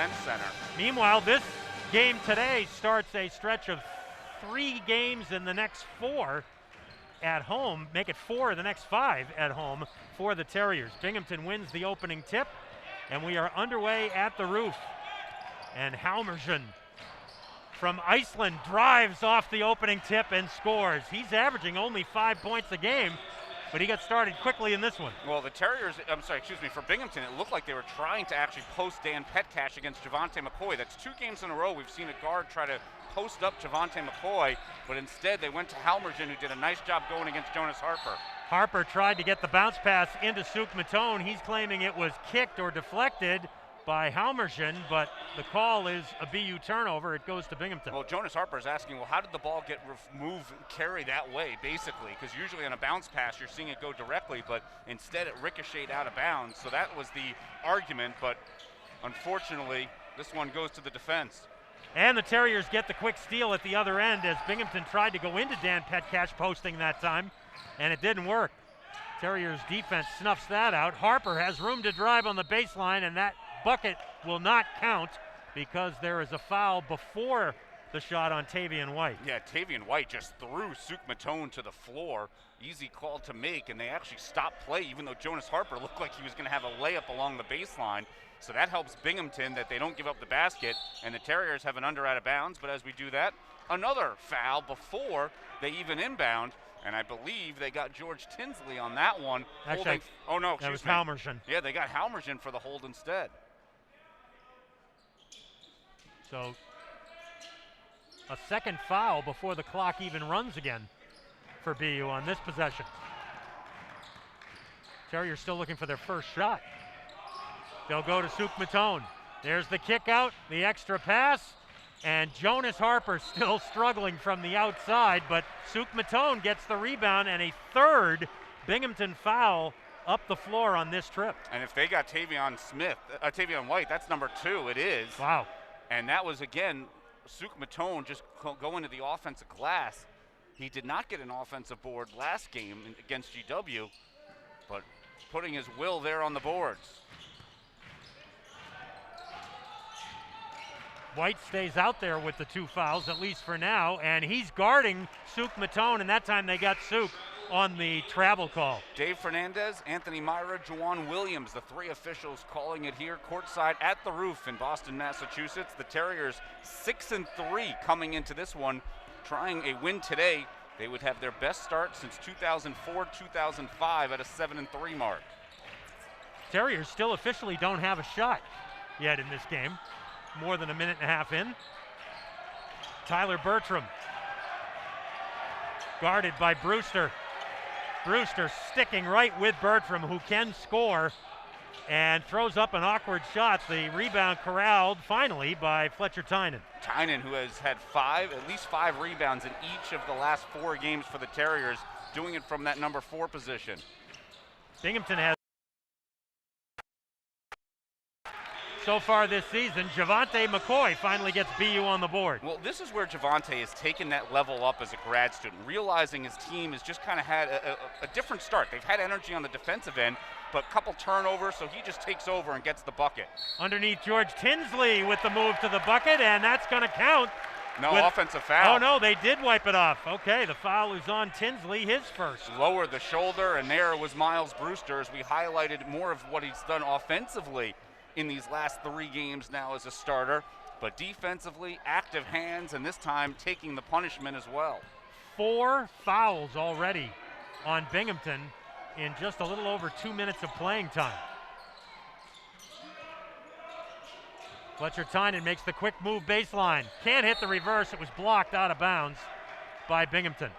Defense Center. Meanwhile, this game today starts a stretch of 3 games in the next 4 at home, make it 4 of the next 5 at home for the Terriers. Binghamton wins the opening tip, and we are underway at the roof. And Halmersen from Iceland drives off the opening tip and scores. He's averaging only 5 points a game, but he got started quickly in this one. Well, the Terriers, for Binghamton, it looked like they were trying to actually post Dan Petcash against Javante McCoy. That's 2 games in a row we've seen a guard try to post up Javante McCoy, but instead they went to Halmersen, who did a nice job going against Jonas Harper. Harper tried to get the bounce pass into Suk Matone. He's claiming it was kicked or deflected by Halmersen, but the call is a BU turnover. It goes to Binghamton. Well, Jonas Harper is asking, well, how did the ball get moved, carry that way, basically? Because usually on a bounce pass, you're seeing it go directly, but instead it ricocheted out of bounds. So that was the argument, but unfortunately, this one goes to the defense. And the Terriers get the quick steal at the other end as Binghamton tried to go into Dan Petcash posting that time, and it didn't work. Terriers defense snuffs that out. Harper has room to drive on the baseline, and that bucket will not count because there is a foul before the shot on Tavian White. Yeah, Tavian White just threw Suk Matone to the floor. Easy call to make, and they actually stopped play even though Jonas Harper looked like he was going to have a layup along the baseline. So that helps Binghamton that they don't give up the basket, and the Terriers have an under out of bounds. But as we do that, another foul before they even inbound, and I believe they got George Tinsley on that one. Actually, that was Halmersen. Yeah, they got Halmersen for the hold instead. So a second foul before the clock even runs again for BU on this possession. Terriers still looking for their first shot. They'll go to Suk Matone. There's the kick out, the extra pass, and Jonas Harper still struggling from the outside, but Suk Matone gets the rebound and a third Binghamton foul up the floor on this trip. And if they got Tavian White, that's number 2, it is. Wow. And that was, again, Suk Matone just going to the offensive glass. He did not get an offensive board last game against GW, but putting his will there on the boards. White stays out there with the 2 fouls, at least for now, and he's guarding Suk Matone, and that time they got Suk on the travel call. Dave Fernandez, Anthony Myra, Juwan Williams, the 3 officials calling it here courtside at the roof in Boston, Massachusetts. The Terriers 6-3 coming into this one, trying a win today. They would have their best start since 2004-2005 at a 7-3 mark. Terriers still officially don't have a shot yet in this game. More than a minute and a half in. Tyler Bertram, guarded by Brewster. Brewster sticking right with Bertram, who can score, and throws up an awkward shot. The rebound corralled finally by Fletcher Tynan. Tynan, who has had at least 5 rebounds in each of the last 4 games for the Terriers, doing it from that number 4 position. Binghamton has so far this season. Javante McCoy finally gets BU on the board. Well, this is where Javante has taken that level up as a grad student, realizing his team has just kind of had a different start. They've had energy on the defensive end, but a couple turnovers, so he just takes over and gets the bucket. Underneath George Tinsley with the move to the bucket, and that's going to count. No offensive foul. Oh, no, they did wipe it off. Okay, the foul is on Tinsley, his first. Lowered the shoulder, and there was Miles Brewster, as we highlighted more of what he's done offensively in these last 3 games now as a starter, but defensively, active hands, and this time taking the punishment as well. 4 fouls already on Binghamton in just a little over 2 minutes of playing time. Fletcher Tynan makes the quick move baseline. Can't hit the reverse. It was blocked out of bounds by Binghamton.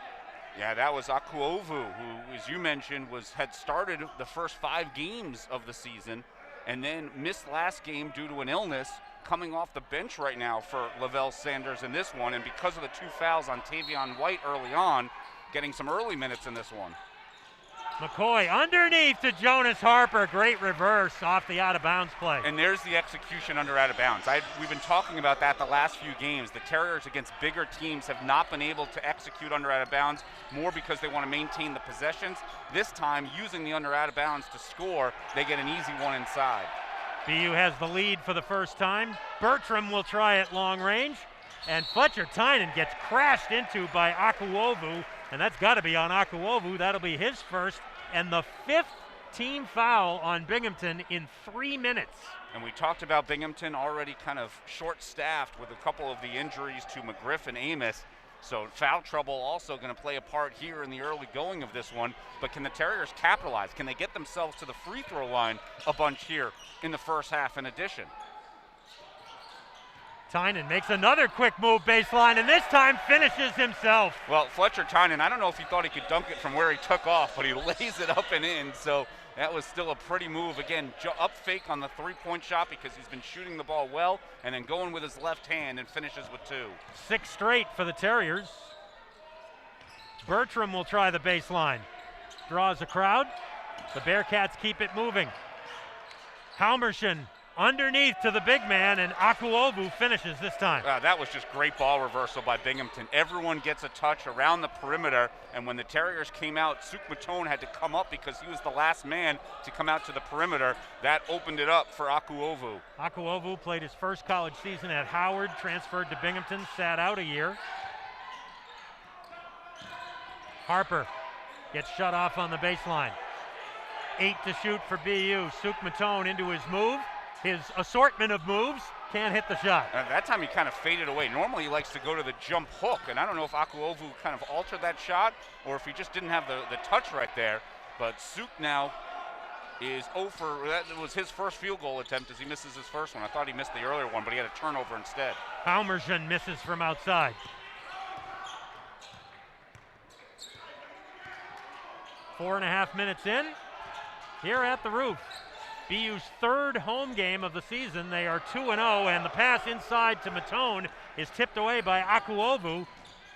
Yeah, that was Akuovu, who, as you mentioned, had started the first 5 games of the season and then missed last game due to an illness, coming off the bench right now for Lavelle Sanders in this one, and because of the 2 fouls on Tavian White early on, getting some early minutes in this one. McCoy underneath to Jonas Harper. Great reverse off the out-of-bounds play. And there's the execution under out-of-bounds. We've been talking about that the last few games. The Terriers against bigger teams have not been able to execute under out-of-bounds, more because they want to maintain the possessions. This time, using the under out-of-bounds to score, they get an easy one inside. BU has the lead for the first time. Bertram will try it long range, and Fletcher Tynan gets crashed into by Akuovu, and that's got to be on Akuovu. That'll be his first, and the 5th team foul on Binghamton in 3 minutes. And we talked about Binghamton already kind of short-staffed with a couple of the injuries to McGriff and Amos. So foul trouble also going to play a part here in the early going of this one. But can the Terriers capitalize? Can they get themselves to the free throw line a bunch here in the first half in addition? Tynan makes another quick move baseline, and this time finishes himself. Well, Fletcher Tynan, I don't know if he thought he could dunk it from where he took off, but he lays it up and in. So that was still a pretty move. Again, up fake on the three-point shot because he's been shooting the ball well, and then going with his left hand and finishes with 2. 6 straight for the Terriers. Bertram will try the baseline. Draws a crowd. The Bearcats keep it moving. Halmerson underneath to the big man, and Akuovu finishes this time. That was just great ball reversal by Binghamton. Everyone gets a touch around the perimeter, and when the Terriers came out, Suk Matone had to come up because he was the last man to come out to the perimeter. That opened it up for Akuovu. Akuovu played his first college season at Howard, transferred to Binghamton, sat out a year. Harper gets shut off on the baseline. 8 to shoot for BU. Suk Matone into his move. His assortment of moves, can't hit the shot. That time he kind of faded away. Normally he likes to go to the jump hook, and I don't know if Akuovu kind of altered that shot or if he just didn't have the touch right there. But Suk now is 0 for, that was his first field goal attempt as he misses his first one. I thought he missed the earlier one, but he had a turnover instead. Halmerson misses from outside. 4.5 minutes in, here at the roof. BU's 3rd home game of the season. They are 2-0, and the pass inside to Matone is tipped away by Akuovu.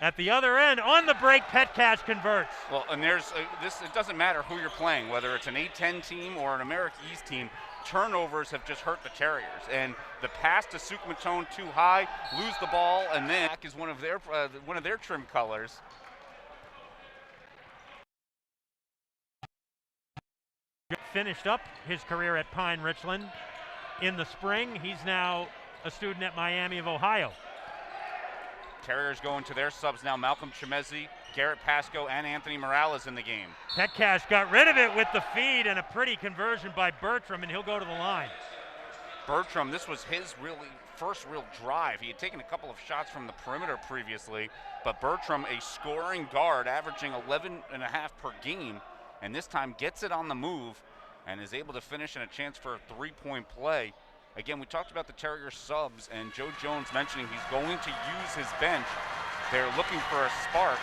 At the other end, on the break, Petcash converts. Well, and there's this. It doesn't matter who you're playing, whether it's an A-10 team or an America East team. Turnovers have just hurt the Terriers, and the pass to Suk Matone too high, lose the ball, and then is one of their trim colors. Finished up his career at Pine Richland in the spring. He's now a student at Miami of Ohio. Terriers going to their subs now. Malcolm Chemezi, Garrett Pascoe, and Anthony Morales in the game. Petcash got rid of it with the feed and a pretty conversion by Bertram, and he'll go to the line. Bertram, this was his first real drive. He had taken a couple of shots from the perimeter previously, but Bertram, a scoring guard, averaging 11.5 per game, and this time gets it on the move and is able to finish in a chance for a 3-point play. Again, we talked about the Terrier subs, and Joe Jones mentioning he's going to use his bench. They're looking for a spark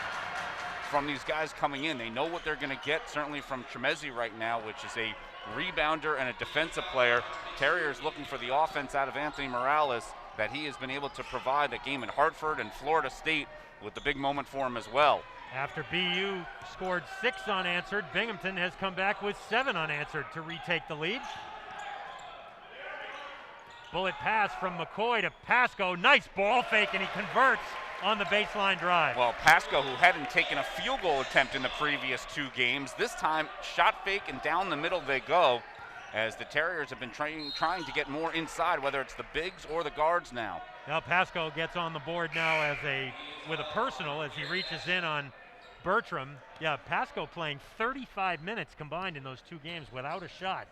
from these guys coming in. They know what they're going to get, certainly from Chemezi right now, which is a rebounder and a defensive player. Terriers looking for the offense out of Anthony Morales that he has been able to provide. The game in Hartford and Florida State with the big moment for him as well. After BU scored 6 unanswered, Binghamton has come back with 7 unanswered to retake the lead. Bullet pass from McCoy to Pascoe. Nice ball fake, and he converts on the baseline drive. Well, Pascoe, who hadn't taken a field goal attempt in the previous 2 games, this time shot fake and down the middle they go, as the Terriers have been trying to get more inside, whether it's the bigs or the guards now. Now Pascoe gets on the board now with a personal as he reaches in on Bertram. Yeah, Pascoe playing 35 minutes combined in those 2 games without a shot.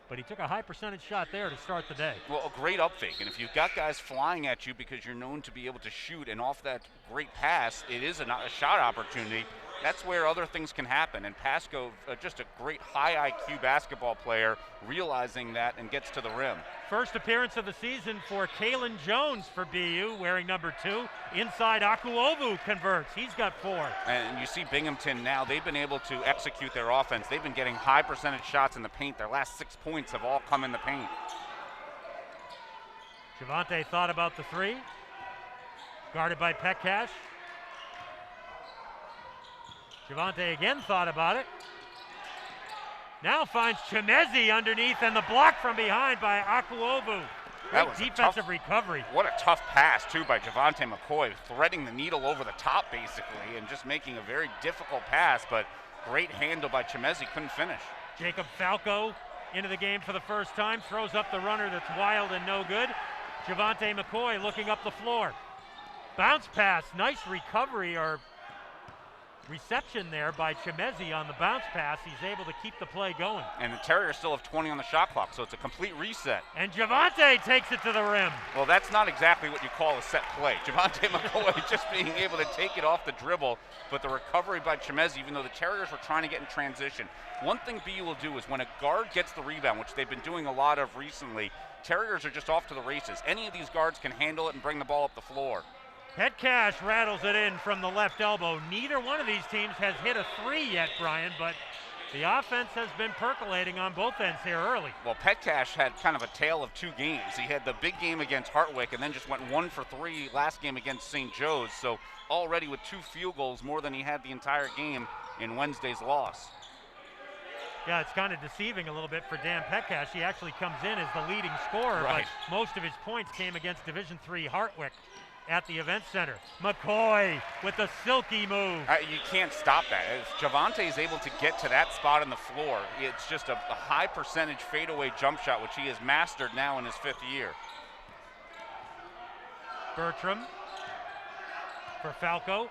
But he took a high percentage shot there to start the day. Well, a great up fake, and if you've got guys flying at you because you're known to be able to shoot, and off that great pass, it is a shot opportunity. That's where other things can happen, and Pascoe, just a great high IQ basketball player, realizing that and gets to the rim. First appearance of the season for Kalen Jones for BU, wearing number 2. Inside, Akuovu converts. He's got 4. And you see Binghamton now, they've been able to execute their offense. They've been getting high percentage shots in the paint. Their last 6 points have all come in the paint. Javante thought about the 3. Guarded by Petcash. Javante again thought about it. Now finds Chemezi underneath, and the block from behind by Akuovu. Great defensive recovery. What a tough pass, too, by Javante McCoy, threading the needle over the top, basically, and just making a very difficult pass, but great handle by Chemezi, couldn't finish. Jacob Falco into the game for the first time, throws up the runner that's wild and no good. Javante McCoy looking up the floor. Bounce pass, nice recovery or reception there by Chimezi on the bounce pass. He's able to keep the play going. And the Terriers still have 20 on the shot clock, so it's a complete reset. And Javante takes it to the rim. Well, that's not exactly what you call a set play. Javante McCoy just being able to take it off the dribble, but the recovery by Chimezi, even though the Terriers were trying to get in transition. One thing BU will do is when a guard gets the rebound, which they've been doing a lot of recently, Terriers are just off to the races. Any of these guards can handle it and bring the ball up the floor. Petcash rattles it in from the left elbow. Neither one of these teams has hit a three yet, Brian, but the offense has been percolating on both ends here early. Well, Petcash had kind of a tale of two games. He had the big game against Hartwick and then just went 1 for 3 last game against St. Joe's. So already with 2 field goals, more than he had the entire game in Wednesday's loss. Yeah, it's kind of deceiving a little bit for Dan Petcash. He actually comes in as the leading scorer, right, but most of his points came against Division III Hartwick at the event center. McCoy with the silky move. You can't stop that. If Javante is able to get to that spot on the floor, it's just a high percentage fadeaway jump shot, which he has mastered now in his 5th year. Bertram for Falco.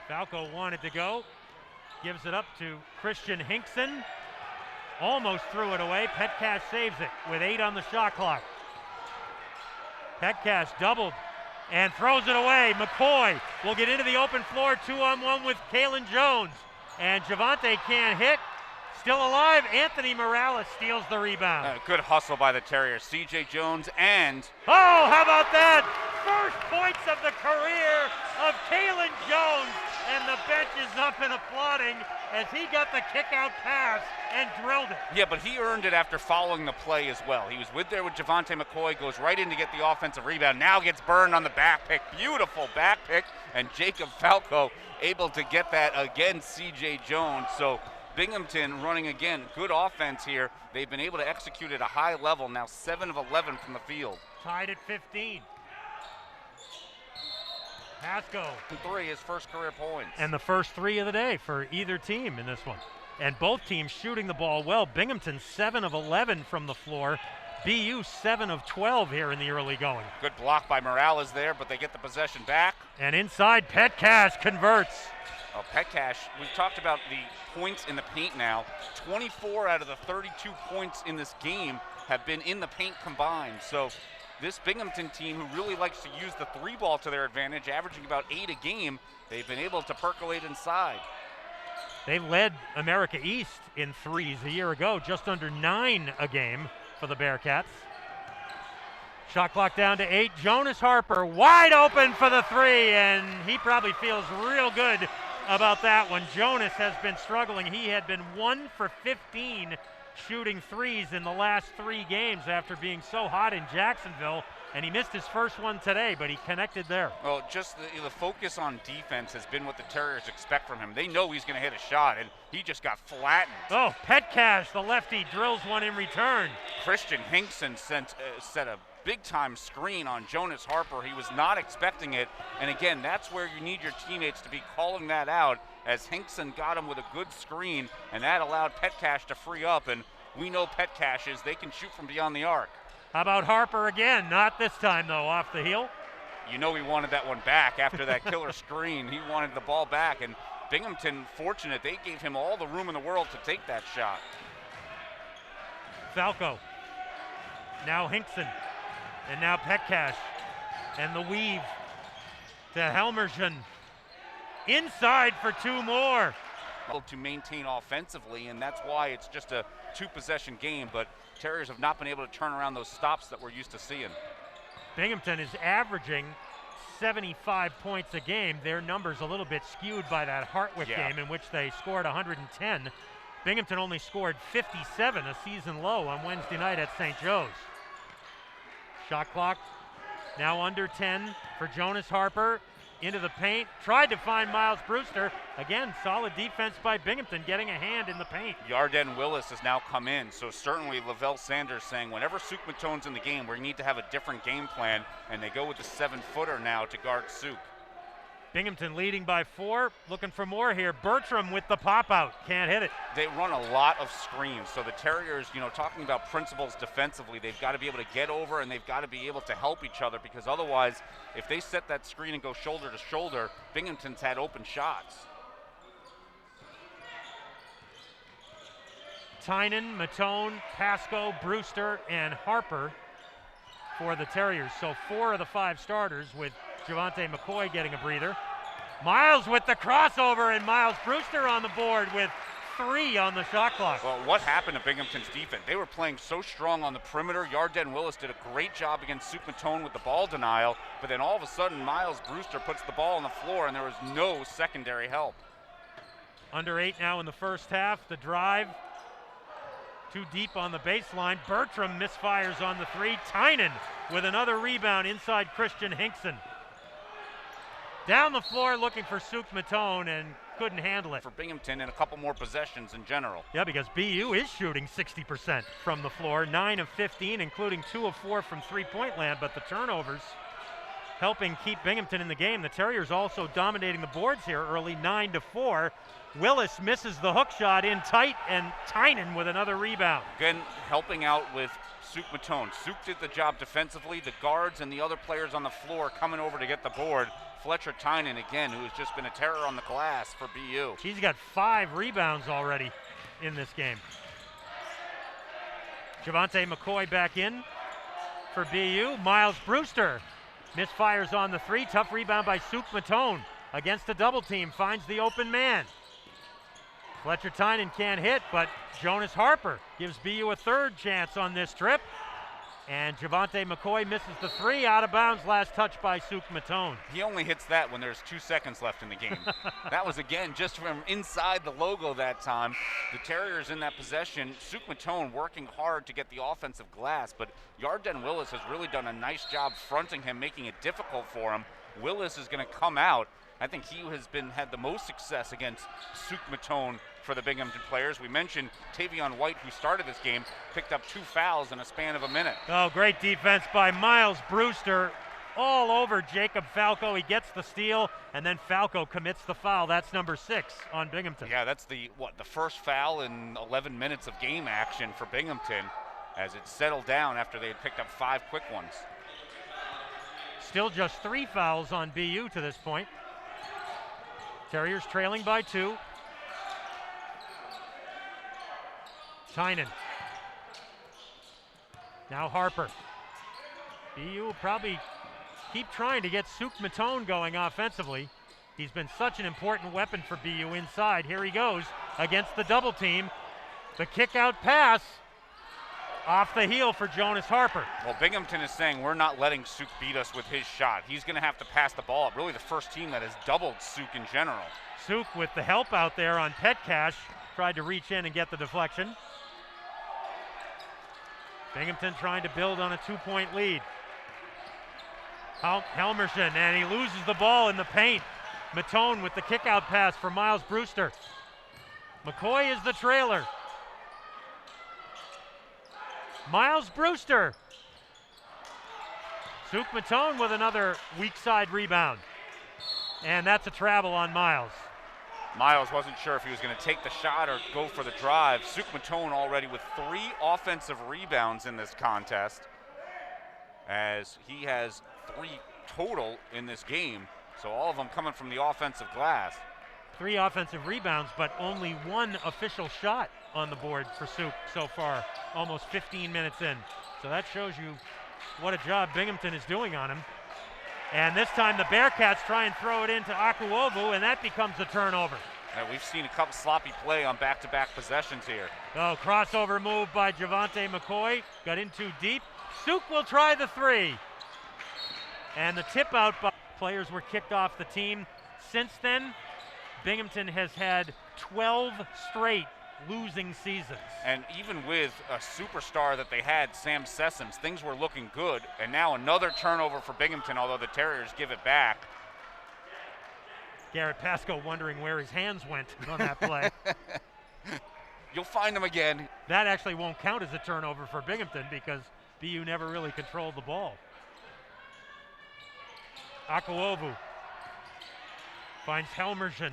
Falco wanted to go. Gives it up to Christian Hinkson. Almost threw it away. Petcash saves it with 8 on the shot clock. Petcash doubled and throws it away. McCoy will get into the open floor, 2-on-1 with Kalen Jones. And Javante can't hit. Still alive, Anthony Morales steals the rebound. Good hustle by the Terriers. C.J. Jones and... Oh, how about that? First points of the career of Kalen Jones. And the bench is up and applauding as he got the kick-out pass and drilled it. Yeah, but he earned it after following the play as well. He was with Javante McCoy, goes right in to get the offensive rebound, now gets burned on the back pick. Beautiful back pick, and Jacob Falco able to get that against C.J. Jones. So Binghamton running again, good offense here. They've been able to execute at a high level, now 7 of 11 from the field. Tied at 15. Pasco. 3, his first career points. And the first 3 of the day for either team in this one. And both teams shooting the ball well. Binghamton 7 of 11 from the floor. BU 7 of 12 here in the early going. Good block by Morales there, but they get the possession back. And inside, Petcash converts. Oh, Petcash, we've talked about the points in the paint now. 24 out of the 32 points in this game have been in the paint combined. So this Binghamton team, who really likes to use the 3-ball to their advantage, averaging about 8 a game, they've been able to percolate inside. They led America East in threes a year ago, just under 9 a game for the Bearcats. Shot clock down to 8. Jonas Harper wide open for the 3, and he probably feels real good about that one. Jonas has been struggling. He had been 1 for 15 shooting threes in the last 3 games after being so hot in Jacksonville, and he missed his first one today, but he connected there. Well, just the focus on defense has been what the Terriers expect from him. They know he's going to hit a shot, and he just got flattened. Oh, Petcash, the lefty, drills one in return. Christian Hinkson set a big-time screen on Jonas Harper. He was not expecting it, and again, that's where you need your teammates to be calling that out, as Hinkson got him with a good screen, and that allowed Petcash to free up, and we know Petcash they can shoot from beyond the arc. How about Harper again? Not this time, though, off the heel. You know he wanted that one back after that killer screen. He wanted the ball back, and Binghamton, fortunate, they gave him all the room in the world to take that shot. Falco, now Hinkson, and now Petcash, and the weave to Helmerson. Inside for 2 more. To maintain offensively, and that's why it's just a 2-possession game, but Terriers have not been able to turn around those stops that we're used to seeing. Binghamton is averaging 75 points a game. Their number's a little bit skewed by that Hartwick game in which they scored 110. Binghamton only scored 57, a season low, on Wednesday night at St. Joe's. Shot clock now under 10 for Jonas Harper. Into the paint, tried to find Miles Brewster. Again, solid defense by Binghamton, getting a hand in the paint. Yarden Willis has now come in, so certainly Lavelle Sanders saying whenever Suk Matone's in the game, we need to have a different game plan, and they go with the 7-footer now to guard Suk. Binghamton leading by 4, looking for more here. Bertram with the pop out, can't hit it. They run a lot of screens, so the Terriers, talking about principles defensively, they've got to be able to get over and they've got to be able to help each other, because otherwise, if they set that screen and go shoulder to shoulder, Binghamton's had open shots. Tynan, Matone, Pasco, Brewster, and Harper for the Terriers. So 4 of the 5 starters, with Javante McCoy getting a breather. Miles with the crossover, and Miles Brewster on the board with 3 on the shot clock. Well, what happened to Binghamton's defense? They were playing so strong on the perimeter. Yarden Willis did a great job against Suk Matone with the ball denial, but then all of a sudden Miles Brewster puts the ball on the floor and there was no secondary help. Under 8 now in the first half. The drive too deep on the baseline. Bertram misfires on the 3. Tynan with another rebound inside Christian Hinkson. Down the floor looking for Suk Matone and couldn't handle it. For Binghamton and a couple more possessions in general. Yeah, because BU is shooting 60% from the floor, 9 of 15, including 2 of 4 from three-point land, but the turnovers helping keep Binghamton in the game. The Terriers also dominating the boards here early, 9-4. Willis misses the hook shot in tight, and Tynan with another rebound. Again, helping out with Suk Matone. Suk did the job defensively. The guards and the other players on the floor coming over to get the board. Fletcher Tynan, again, who has just been a terror on the glass for BU. He's got 5 rebounds already in this game. Javante McCoy back in for BU. Miles Brewster misfires on the 3. Tough rebound by Suk Matone against a double team. Finds the open man. Fletcher Tynan can't hit, but Jonas Harper gives BU a 3rd chance on this trip. And Javante McCoy misses the 3, out of bounds, last touch by Suk Matone. He only hits that when there's 2 seconds left in the game. That was, again, just from inside the logo that time. The Terriers in that possession. Suk Matone working hard to get the offensive glass, but Yarden Willis has really done a nice job fronting him, making it difficult for him. Willis is going to come out. I think he has had the most success against Suk Matone for the Binghamton players. We mentioned Tavion White, who started this game, picked up 2 fouls in a span of a minute. Oh, great defense by Miles Brewster all over Jacob Falco. He gets the steal, and then Falco commits the foul. That's number 6 on Binghamton. Yeah, that's the first foul in 11 minutes of game action for Binghamton as it settled down after they had picked up 5 quick ones. Still just 3 fouls on BU to this point. Terriers trailing by 2. Tynan. Now Harper. BU will probably keep trying to get Suk Matone going offensively. He's been such an important weapon for BU inside. Here he goes against the double team. The kick out pass off the heel for Jonas Harper. Well, Binghamton is saying we're not letting Suk beat us with his shot. He's going to have to pass the ball up. Really the first team that has doubled Suk in general. Suk with the help out there on Petcash. Tried to reach in and get the deflection. Binghamton trying to build on a 2-point lead. Helmerson, and he loses the ball in the paint. Matone with the kick-out pass for Miles Brewster. McCoy is the trailer. Miles Brewster. Suk Matone with another weak side rebound. And that's a travel on Miles. Miles wasn't sure if he was going to take the shot or go for the drive. Suk Matone already with 3 offensive rebounds in this contest, as he has 3 total in this game. So all of them coming from the offensive glass. 3 offensive rebounds, but only 1 official shot on the board for Suk so far, almost 15 minutes in. So that shows you what a job Binghamton is doing on him. And this time the Bearcats try and throw it into Akuovu, and that becomes a turnover. And we've seen a couple sloppy play on back-to-back possessions here. Oh, crossover move by Javante McCoy. Got in too deep. Suk will try the 3. And the tip out by players were kicked off the team. Since then, Binghamton has had 12 straight losing seasons. And even with a superstar that they had, Sam Sessoms, things were looking good. And now another turnover for Binghamton, although the Terriers give it back. Garrett Pasco wondering where his hands went on that play. You'll find them again. That actually won't count as a turnover for Binghamton because BU never really controlled the ball. Akuovu Finds Helmerson.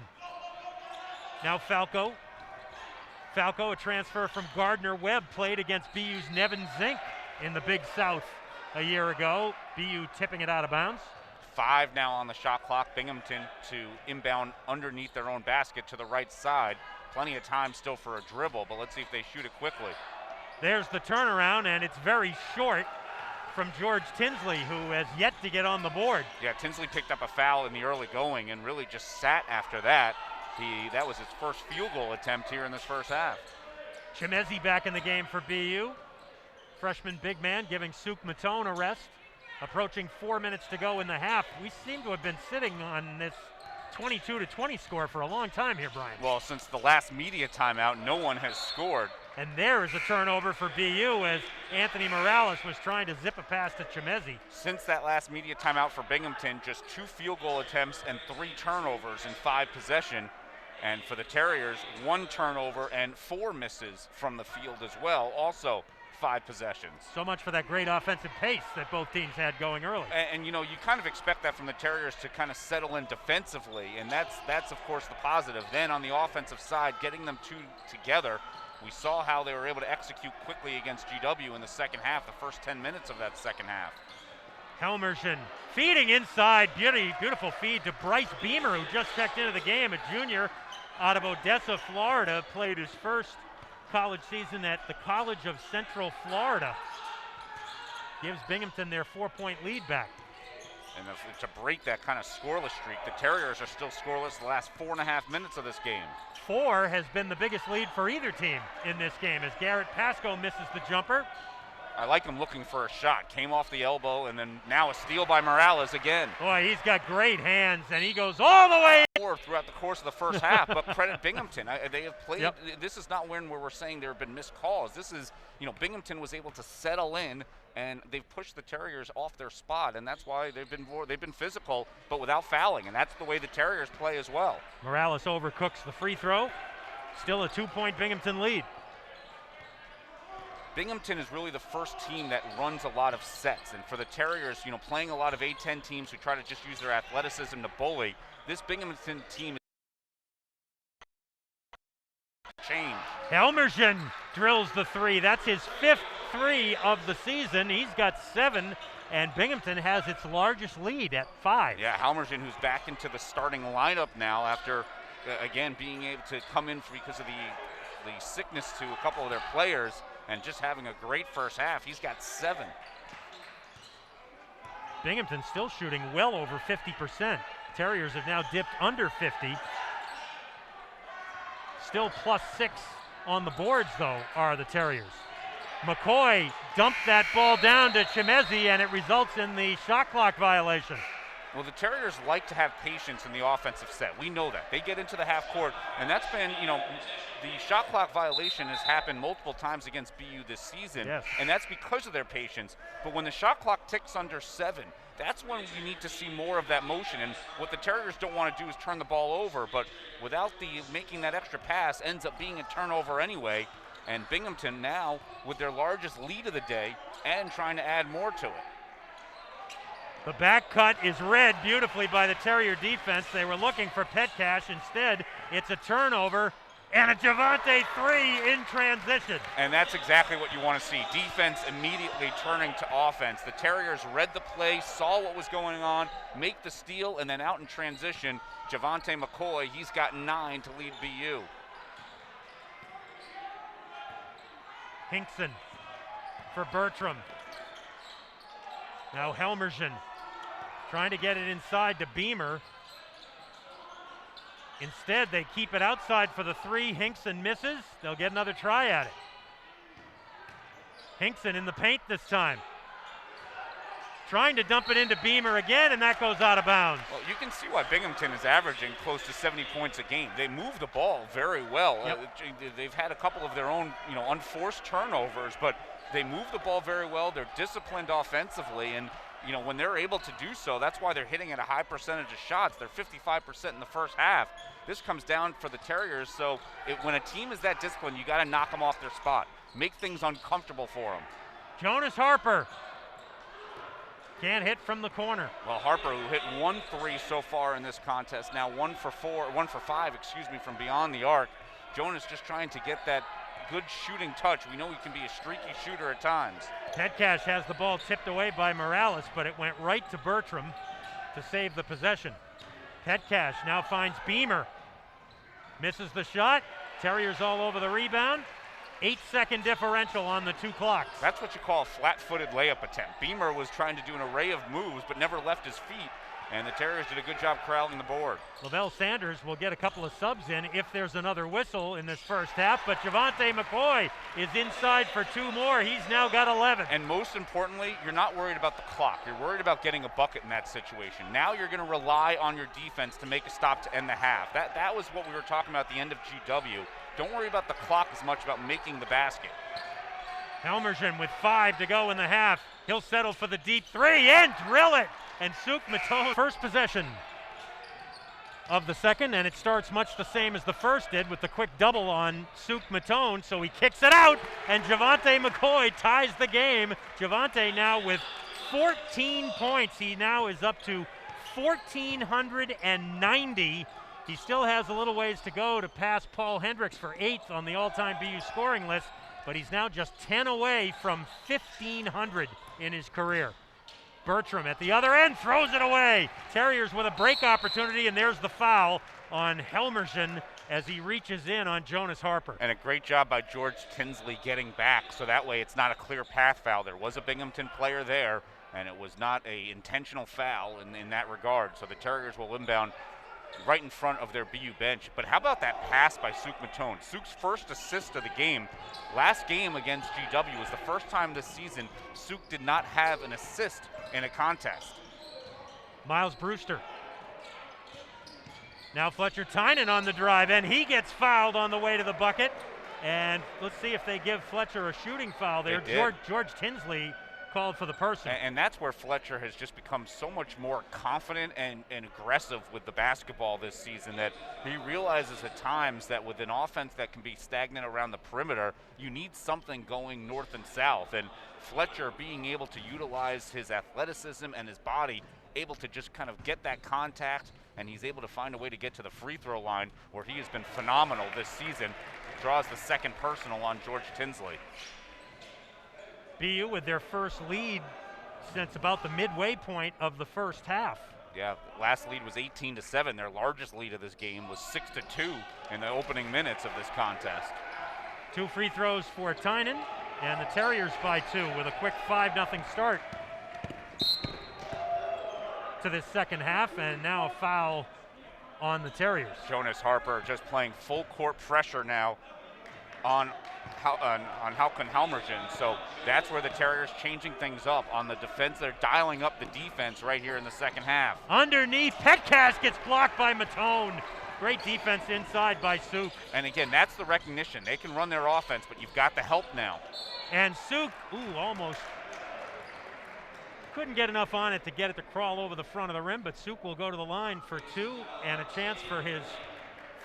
Now Falco. Falco, a transfer from Gardner-Webb, played against BU's Nevin Zink in the Big South a year ago. BU tipping it out of bounds. 5 now on the shot clock. Binghamton to inbound underneath their own basket to the right side. Plenty of time still for a dribble, but let's see if they shoot it quickly. There's the turnaround, and it's very short from George Tinsley, who has yet to get on the board. Yeah, Tinsley picked up a foul in the early going and really just sat after that. That was his first field goal attempt here in this first half. Chimezi back in the game for BU. Freshman big man giving Suk Matone a rest. Approaching 4 minutes to go in the half. We seem to have been sitting on this 22-20 score for a long time here, Brian. Well, since the last media timeout, no one has scored. And there is a turnover for BU as Anthony Morales was trying to zip a pass to Chimezi. Since that last media timeout for Binghamton, just 2 field goal attempts and 3 turnovers in 5 possession. And for the Terriers, 1 turnover and 4 misses from the field as well, also 5 possessions. So much for that great offensive pace that both teams had going early. And you know, you kind of expect that from the Terriers to kind of settle in defensively, and that's of course the positive. Then on the offensive side, getting them 2 together, we saw how they were able to execute quickly against GW in the second half, the first 10 minutes of that second half. Helmerson feeding inside, beautiful feed to Bryce Beamer, who just checked into the game, a junior out of Odessa, Florida, played his first college season at the College of Central Florida. Gives Binghamton their 4-point lead back. And to break that kind of scoreless streak, the Terriers are still scoreless the last 4.5 minutes of this game. 4 has been the biggest lead for either team in this game as Garrett Pascoe misses the jumper. I like him looking for a shot. Came off the elbow, and then now a steal by Morales again. Boy, he's got great hands, and he goes all the way. Throughout the course of the first half, but credit Binghamton. They have played. Yep. This is not when we're saying there have been missed calls. This is, Binghamton was able to settle in, and they've pushed the Terriers off their spot, and that's why they've been physical, but without fouling, and that's the way the Terriers play as well. Morales overcooks the free throw. Still a 2-point Binghamton lead. Binghamton is really the first team that runs a lot of sets, and for the Terriers, playing a lot of A-10 teams who try to just use their athleticism to bully, this Binghamton team is change. Helmerson drills the 3. That's his 5th 3 of the season. He's got 7, and Binghamton has its largest lead at 5. Yeah, Helmerson, who's back into the starting lineup now after, again, being able to come in because of the sickness to a couple of their players, and just having a great first half. He's got 7. Binghamton still shooting well over 50%. Terriers have now dipped under 50. Still +6 on the boards, though, are the Terriers. McCoy dumped that ball down to Chimezi, and it results in the shot clock violation. Well, the Terriers like to have patience in the offensive set. We know that. They get into the half court, and that's been, the shot clock violation has happened multiple times against BU this season, yes. And that's because of their patience. But when the shot clock ticks under 7, that's when you need to see more of that motion. And what the Terriers don't want to do is turn the ball over, but without making that extra pass ends up being a turnover anyway. And Binghamton now with their largest lead of the day and trying to add more to it. The back cut is read beautifully by the Terrier defense. They were looking for Petcash. Instead, it's a turnover and a Javante 3 in transition. And that's exactly what you want to see. Defense immediately turning to offense. The Terriers read the play, saw what was going on, make the steal, and then out in transition, Javante McCoy, he's got 9 to lead BU. Hinkson for Bertram. Now Helmerson trying to get it inside to Beamer. Instead, they keep it outside for the 3. Hinkson misses. They'll get another try at it. Hinkson in the paint this time. Trying to dump it into Beamer again, and that goes out of bounds. Well, you can see why Binghamton is averaging close to 70 points a game. They move the ball very well. Yep. They've had a couple of their own, unforced turnovers, but they move the ball very well. They're disciplined offensively, and when they're able to do so, that's why they're hitting at a high percentage of shots. They're 55% in the first half. This comes down for the Terriers, so when a team is that disciplined, you got to knock them off their spot. Make things uncomfortable for them. Jonas Harper Can't hit from the corner. Well, Harper, who hit 1 3 so far in this contest, now 1 for 5, from beyond the arc. Jonas just trying to get that good shooting touch. We know he can be a streaky shooter at times. Petcash has the ball tipped away by Morales, but it went right to Bertram to save the possession. Petcash now finds Beamer. Misses the shot. Terriers all over the rebound. 8-second differential on the 2 clocks. That's what you call a flat-footed layup attempt. Beamer was trying to do an array of moves, but never left his feet, and the Terriers did a good job corralling the board. Lavelle Sanders will get a couple of subs in if there's another whistle in this first half, but Javante McCoy is inside for 2 more. He's now got 11. And most importantly, you're not worried about the clock. You're worried about getting a bucket in that situation. Now you're going to rely on your defense to make a stop to end the half. That was what we were talking about at the end of GW. Don't worry about the clock as much about making the basket. Helmerson with 5 to go in the half. He'll settle for the deep 3 and drill it. And Suk Matone, first possession of the second, and it starts much the same as the first did with the quick double on Suk Matone, so he kicks it out, and Javante McCoy ties the game. Javante now with 14 points. He now is up to 1,490. He still has a little ways to go to pass Paul Hendricks for 8th on the all-time BU scoring list, but he's now just 10 away from 1,500 in his career. Bertram at the other end throws it away. Terriers with a break opportunity, and there's the foul on Helmerson as he reaches in on Jonas Harper. And a great job by George Tinsley getting back, so that way it's not a clear path foul. There was a Binghamton player there, and it was not an intentional foul in that regard. So the Terriers will inbound right in front of their BU bench. But how about that pass by Suk Matone? Suk's first assist of the game. Last game against GW was the first time this season Suk did not have an assist in a contest. Miles Brewster. Now Fletcher Tynan on the drive, and he gets fouled on the way to the bucket. And let's see if they give Fletcher a shooting foul there. George Tinsley called for the person. And that's where Fletcher has just become so much more confident and aggressive with the basketball this season, that he realizes at times that with an offense that can be stagnant around the perimeter, you need something going north and south. And Fletcher being able to utilize his athleticism and his body, able to just kind of get that contact, and he's able to find a way to get to the free throw line where he has been phenomenal this season. Draws the second personal on George Tinsley. BU with their first lead since about the midway point of the first half. Yeah, last lead was 18-7. Their largest lead of this game was 6-2 in the opening minutes of this contest. 2 free throws for Tynan, and the Terriers by 2 with a quick 5-0 start to this second half, and now a foul on the Terriers. Jonas Harper just playing full court pressure now on Halkin Helmerson, so that's where the Terriers changing things up on the defense. They're dialing up the defense right here in the second half. Underneath, Petcash gets blocked by Matone. Great defense inside by Suk. And again, that's the recognition. They can run their offense, but you've got the help now. And Suk, almost couldn't get enough on it to get it to crawl over the front of the rim, but Suk will go to the line for 2 and a chance for his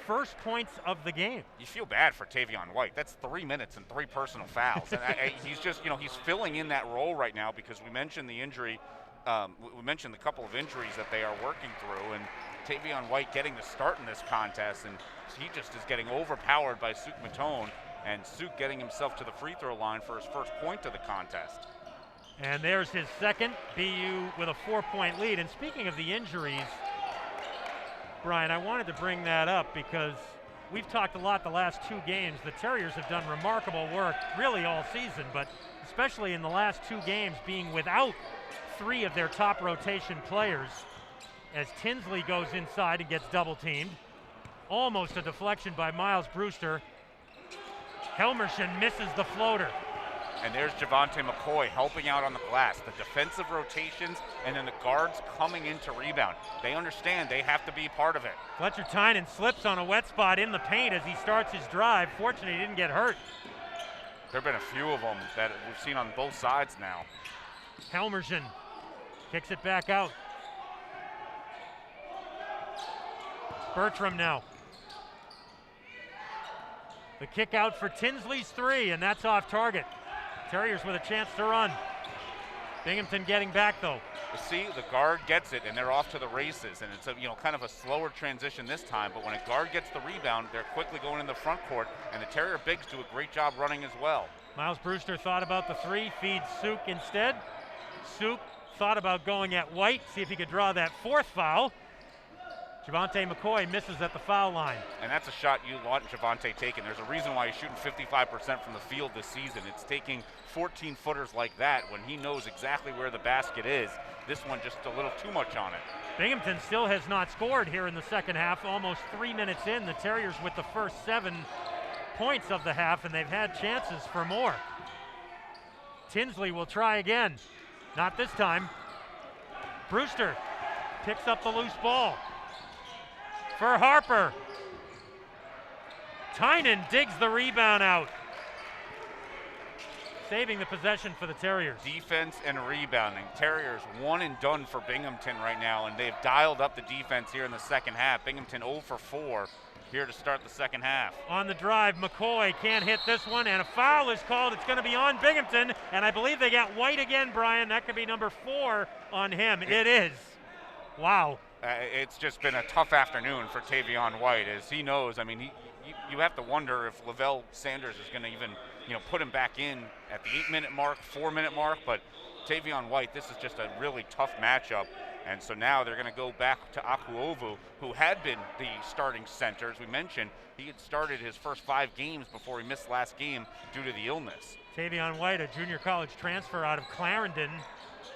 first points of the game. You feel bad for Tavion White. That's 3 minutes and 3 personal fouls. And he's just, he's filling in that role right now because we mentioned the injury. We mentioned the couple of injuries that they are working through, and Tavion White getting the start in this contest, and he just is getting overpowered by Suk Matone, and Suk getting himself to the free throw line for his first point of the contest. And there's his second. BU with a 4-point lead. And speaking of the injuries, Brian, I wanted to bring that up because we've talked a lot the last 2 games. The Terriers have done remarkable work really all season, but especially in the last 2 games being without 3 of their top rotation players as Tinsley goes inside and gets double teamed. Almost a deflection by Miles Brewster. Helmerson misses the floater. And there's Javante McCoy helping out on the glass. The defensive rotations and then the guards coming in to rebound. They understand they have to be part of it. Fletcher Tynan slips on a wet spot in the paint as he starts his drive. Fortunately, he didn't get hurt. There have been a few of them that we've seen on both sides now. Helmerson kicks it back out. Bertram now. The kick out for Tinsley's 3, and that's off target. Terriers with a chance to run. Binghamton getting back though. See, the guard gets it, and they're off to the races, and it's a, kind of a slower transition this time, but when a guard gets the rebound, they're quickly going in the front court, and the Terrier bigs do a great job running as well. Miles Brewster thought about the three, feeds Suk instead. Suk thought about going at White, see if he could draw that fourth foul. Javante McCoy misses at the foul line. And that's a shot you want Javante taking. There's a reason why he's shooting 55% from the field this season. It's taking 14-footers like that when he knows exactly where the basket is. This one just a little too much on it. Binghamton still has not scored here in the second half. Almost 3 minutes in, the Terriers with the first 7 points of the half, and they've had chances for more. Tinsley will try again. Not this time. Brewster picks up the loose ball. For Harper. Tynan digs the rebound out. Saving the possession for the Terriers. Defense and rebounding. Terriers one and done for Binghamton right now, and they've dialed up the defense here in the second half. Binghamton 0 for 4 here to start the second half. On the drive, McCoy can't hit this one, and a foul is called. It's going to be on Binghamton, and I believe they got White again, Brian. That could be number 4 on him. It is. Wow. It's just been a tough afternoon for Tavion White, as he knows. I mean, you have to wonder if Lavelle Sanders is going to even, put him back in at the 8-minute mark, 4-minute mark. But Tavion White, this is just a really tough matchup. And so now they're going to go back to Akuovu, who had been the starting center. As we mentioned, he had started his first 5 games before he missed last game due to the illness. Tavion White, a junior college transfer out of Clarendon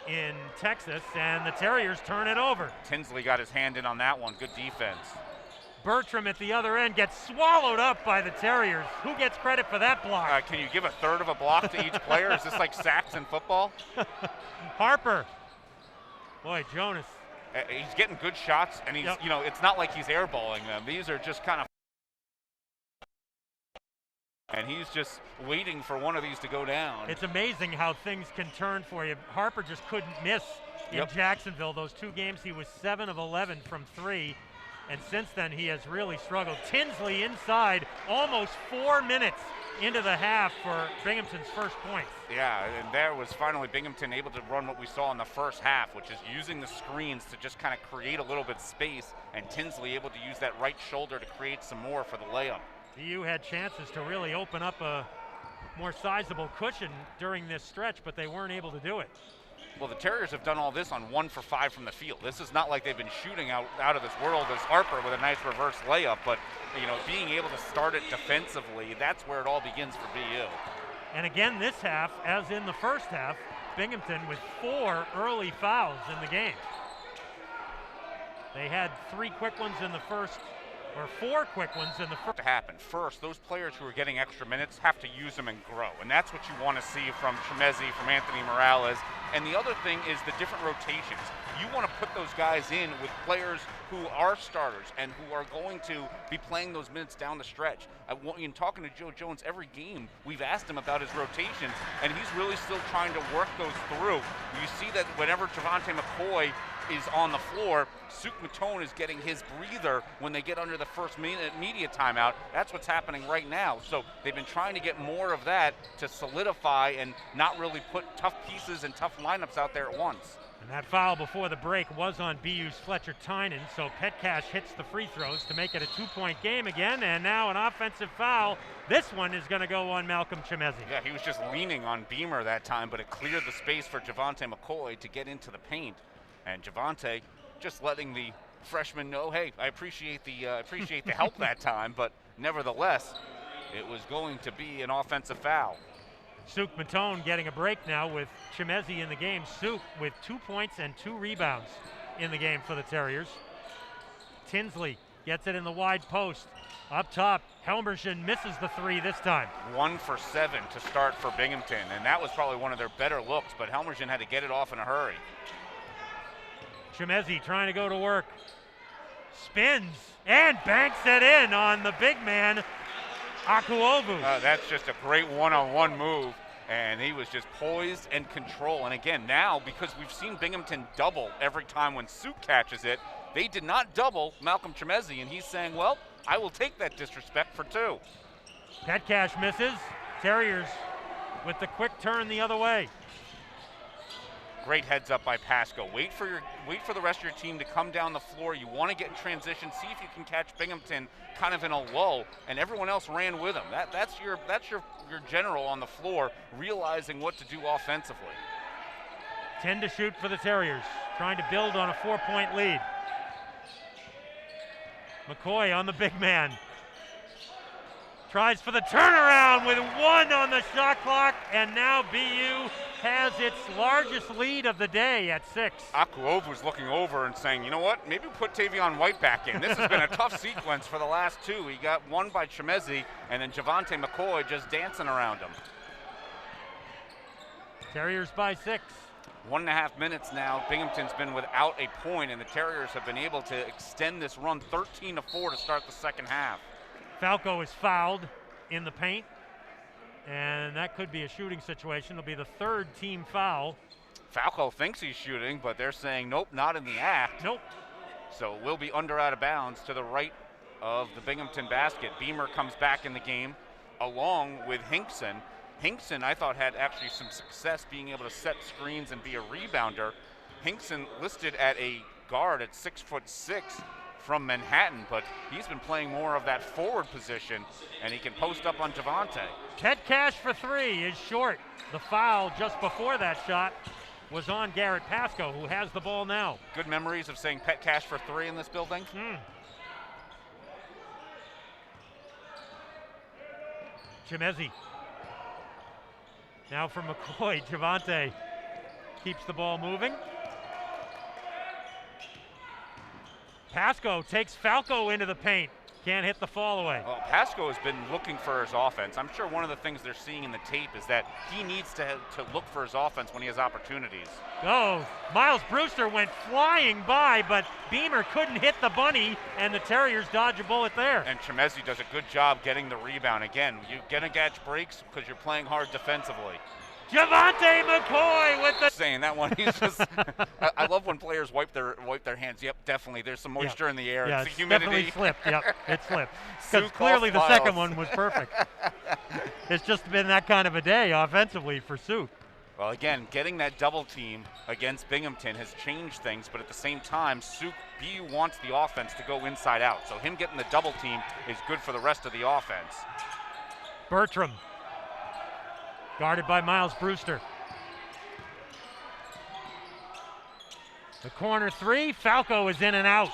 in Texas, and the Terriers turn it over. Tinsley got his hand in on that one. Good defense. Bertram at the other end gets swallowed up by the Terriers. Who gets credit for that block? Can you give a third of a block to each player? Is this like sacks in football? Harper. Boy, Jonas. He's getting good shots, and he's, it's not like he's airballing them. These are just kind of, and he's just waiting for one of these to go down. It's amazing how things can turn for you. Harper just couldn't miss in Jacksonville. Those 2 games, he was 7 of 11 from 3. And since then, he has really struggled. Tinsley inside, almost 4 minutes into the half for Binghamton's first points. Yeah, and there was finally Binghamton able to run what we saw in the first half, which is using the screens to just kind of create a little bit of space, and Tinsley able to use that right shoulder to create some more for the layup. BU had chances to really open up a more sizable cushion during this stretch, but they weren't able to do it. Well, the Terriers have done all this on 1 for 5 from the field. This is not like they've been shooting out of this world as Harper with a nice reverse layup, but being able to start it defensively, that's where it all begins for BU. And again, this half, as in the first half, Binghamton with 4 early fouls in the game. They had 3 quick ones in the first, or 4 quick ones in the first. To happen. First, those players who are getting extra minutes have to use them and grow, and that's what you want to see from Chemezi, from Anthony Morales. And the other thing is the different rotations. You want to put those guys in with players who are starters and who are going to be playing those minutes down the stretch. In talking to Joe Jones every game, we've asked him about his rotations, and he's really still trying to work those through. You see that whenever Javante McCoy is on the floor, Suk Matone is getting his breather when they get under the first media timeout. That's what's happening right now. So they've been trying to get more of that to solidify and not really put tough pieces and tough lineups out there at once. And that foul before the break was on BU's Fletcher Tynan, so Petcash hits the free throws to make it a 2-point game again, and now an offensive foul. This one is going to go on Malcolm Chemezi. Yeah, he was just leaning on Beamer that time, but it cleared the space for Javante McCoy to get into the paint. And Javante just letting the freshman know, hey, I appreciate the help that time, but nevertheless, it was going to be an offensive foul. Suk Matone getting a break now with Chemezi in the game. Suk with 2 points and 2 rebounds in the game for the Terriers. Tinsley gets it in the wide post. Up top, Helmerson misses the 3 this time. 1 for 7 to start for Binghamton, and that was probably one of their better looks, but Helmerson had to get it off in a hurry. Chemezi trying to go to work. Spins and banks it in on the big man, Akuovu. That's just a great one-on-one move, and he was just poised and control. And again, now, because we've seen Binghamton double every time when Suk catches it, they did not double Malcolm Chemezi, and he's saying, well, I will take that disrespect for 2. Petcash misses. Terriers with the quick turn the other way. Great heads up by Pasco. Wait for the rest of your team to come down the floor. You want to get in transition. See if you can catch Binghamton kind of in a lull, and everyone else ran with them. That's your general on the floor, realizing what to do offensively. 10 to shoot for the Terriers, trying to build on a 4-point lead. McCoy on the big man. Tries for the turnaround with 1 on the shot clock, and now BU has its largest lead of the day at 6. Akuov was looking over and saying, you know what, maybe put Tavion White back in. This has been a tough sequence for the last 2. He got 1 by Chemezi, and then Javante McCoy just dancing around him. Terriers by 6. 1.5 minutes now. Binghamton's been without a point, and the Terriers have been able to extend this run 13-4 to start the second half. Falco is fouled in the paint, and that could be a shooting situation. It'll be the 3rd team foul. Falco thinks he's shooting, but they're saying, nope, not in the act. Nope. So we'll be under out of bounds to the right of the Binghamton basket. Beamer comes back in the game along with Hinkson. Hinkson, I thought, had actually some success being able to set screens and be a rebounder. Hinkson listed at a guard at 6'6" from Manhattan, but he's been playing more of that forward position, and he can post up on Javante. Ted Cash for 3 is short. The foul just before that shot was on Garrett Pasco, who has the ball now. Good memories of saying Pet Cash for 3 in this building. Chemezi. Now for McCoy. Javante keeps the ball moving. Pasco takes Falco into the paint. Can't hit the fall away. Well, Pasco has been looking for his offense. I'm sure one of the things they're seeing in the tape is that he needs to look for his offense when he has opportunities. Oh, Miles Brewster went flying by, but Beamer couldn't hit the bunny, and the Terriers dodge a bullet there. And Chemezi does a good job getting the rebound. Again, you're going to catch breaks because you're playing hard defensively. Javante McCoy with the saying that one. He's just. I love when players wipe their hands. Yep, definitely. There's some moisture in the air. Yeah, it's the humidity. Definitely slipped. Yep, it slipped. Because clearly the second one was perfect. It's just been that kind of a day offensively for Suk. Well, again, getting that double team against Binghamton has changed things, but at the same time, BU wants the offense to go inside out. So him getting the double team is good for the rest of the offense. Bertram. Guarded by Miles Brewster. The corner 3, Falco is in and out.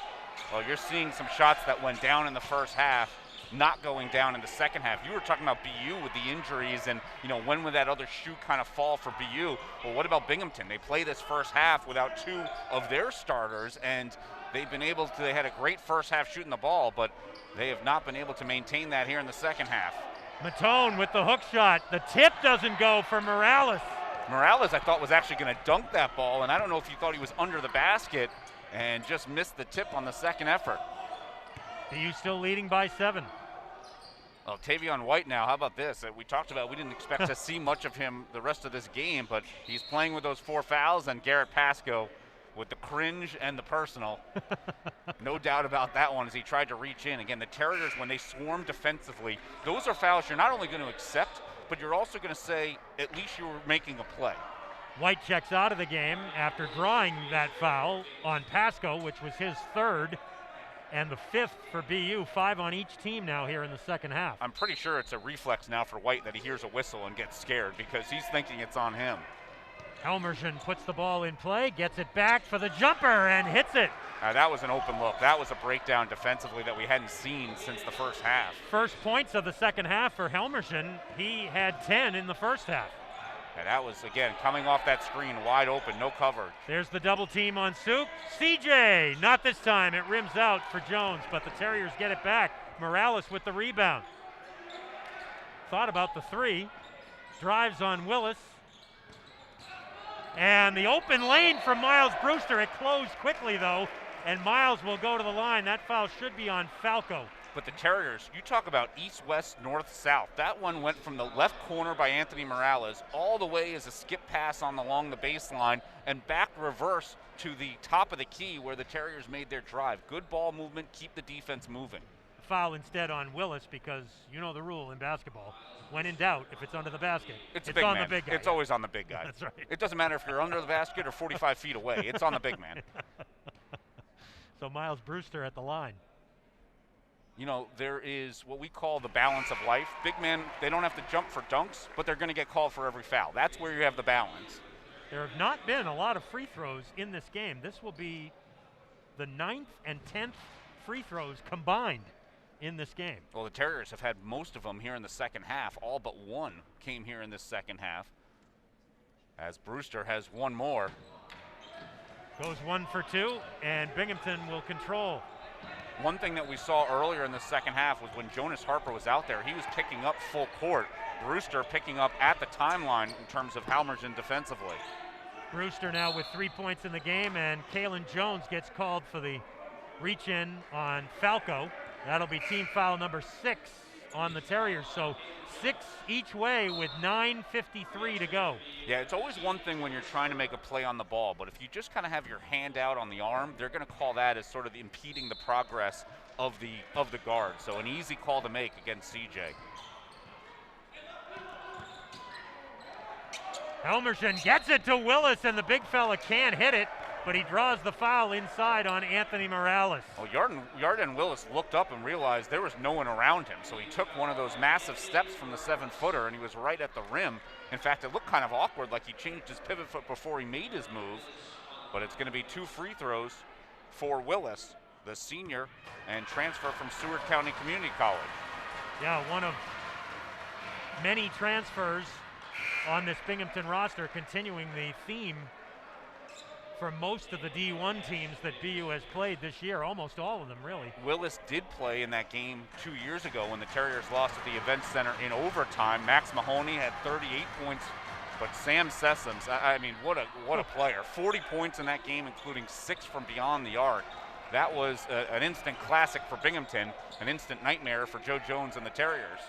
Well, you're seeing some shots that went down in the first half, not going down in the second half. You were talking about BU with the injuries and, when would that other shoe kind of fall for BU? Well, what about Binghamton? They play this first half without 2 of their starters, and they had a great first half shooting the ball, but they have not been able to maintain that here in the second half. Matone with the hook shot. The tip doesn't go for Morales. Morales, I thought, was actually going to dunk that ball, and I don't know if you thought he was under the basket and just missed the tip on the second effort. BU still leading by 7. Well, Tavion White now, how about this? We talked about we didn't expect to see much of him the rest of this game, but he's playing with those 4 fouls, and Garrett Pasco with the cringe and the personal. No doubt about that one as he tried to reach in. Again, the Terriers, when they swarm defensively, those are fouls you're not only going to accept, but you're also going to say, at least you were making a play. White checks out of the game after drawing that foul on Pasco, which was his 3rd and the 5th for BU. 5 on each team now here in the second half. I'm pretty sure it's a reflex now for White that he hears a whistle and gets scared because he's thinking it's on him. Helmerson puts the ball in play, gets it back for the jumper, and hits it. That was an open look. That was a breakdown defensively that we hadn't seen since the first half. First points of the second half for Helmerson. He had 10 in the first half. And that was, again, coming off that screen, wide open, no coverage. There's the double team on Suk. CJ, not this time. It rims out for Jones, but the Terriers get it back. Morales with the rebound. Thought about the 3. Drives on Willis. And the open lane from Miles Brewster. It closed quickly, though, and Miles will go to the line. That foul should be on Falco. But the Terriers, you talk about east, west, north, south. That one went from the left corner by Anthony Morales all the way as a skip pass along the baseline and back reverse to the top of the key where the Terriers made their drive. Good ball movement, keep the defense moving. foul instead on Willis because you know the rule in basketball. When in doubt, if it's under the basket, it's on the big guy. It's always on the big guy. That's right. It doesn't matter if you're under the basket or 45 feet away. It's on the big man. So Miles Brewster at the line. You know, there is what we call the balance of life. Big men, they don't have to jump for dunks, but they're going to get called for every foul. That's where you have the balance. There have not been a lot of free throws in this game. This will be the 9th and 10th free throws combined in this game. Well, the Terriers have had most of them here in the second half. All but one came here in this second half. As Brewster has one more. Goes 1 for 2, and Binghamton will control. One thing that we saw earlier in the second half was when Jonas Harper was out there, he was picking up full court. Brewster picking up at the timeline in terms of Halmerson defensively. Brewster now with 3 points in the game, and Kalen Jones gets called for the reach-in on Falco. That'll be team foul number 6 on the Terriers. So 6 each way with 9:53 to go. Yeah, it's always one thing when you're trying to make a play on the ball, but if you just kind of have your hand out on the arm, they're going to call that as sort of impeding the progress of the guard. So an easy call to make against CJ. Halmerson gets it to Willis, and the big fella can't hit it, but he draws the foul inside on Anthony Morales. Well, Yarden Willis looked up and realized there was no one around him, so he took one of those massive steps from the 7-footer, and he was right at the rim. In fact, it looked kind of awkward, like he changed his pivot foot before he made his move, but it's going to be 2 free throws for Willis, the senior, and transfer from Seward County Community College. Yeah, one of many transfers on this Binghamton roster, continuing the theme for most of the D1 teams that BU has played this year, almost all of them, really. Willis did play in that game 2 years ago when the Terriers lost at the Event Center in overtime. Max Mahoney had 38 points, but Sam Sessoms, I mean, what a player. 40 points in that game, including 6 from beyond the arc. That was an instant classic for Binghamton, an instant nightmare for Joe Jones and the Terriers.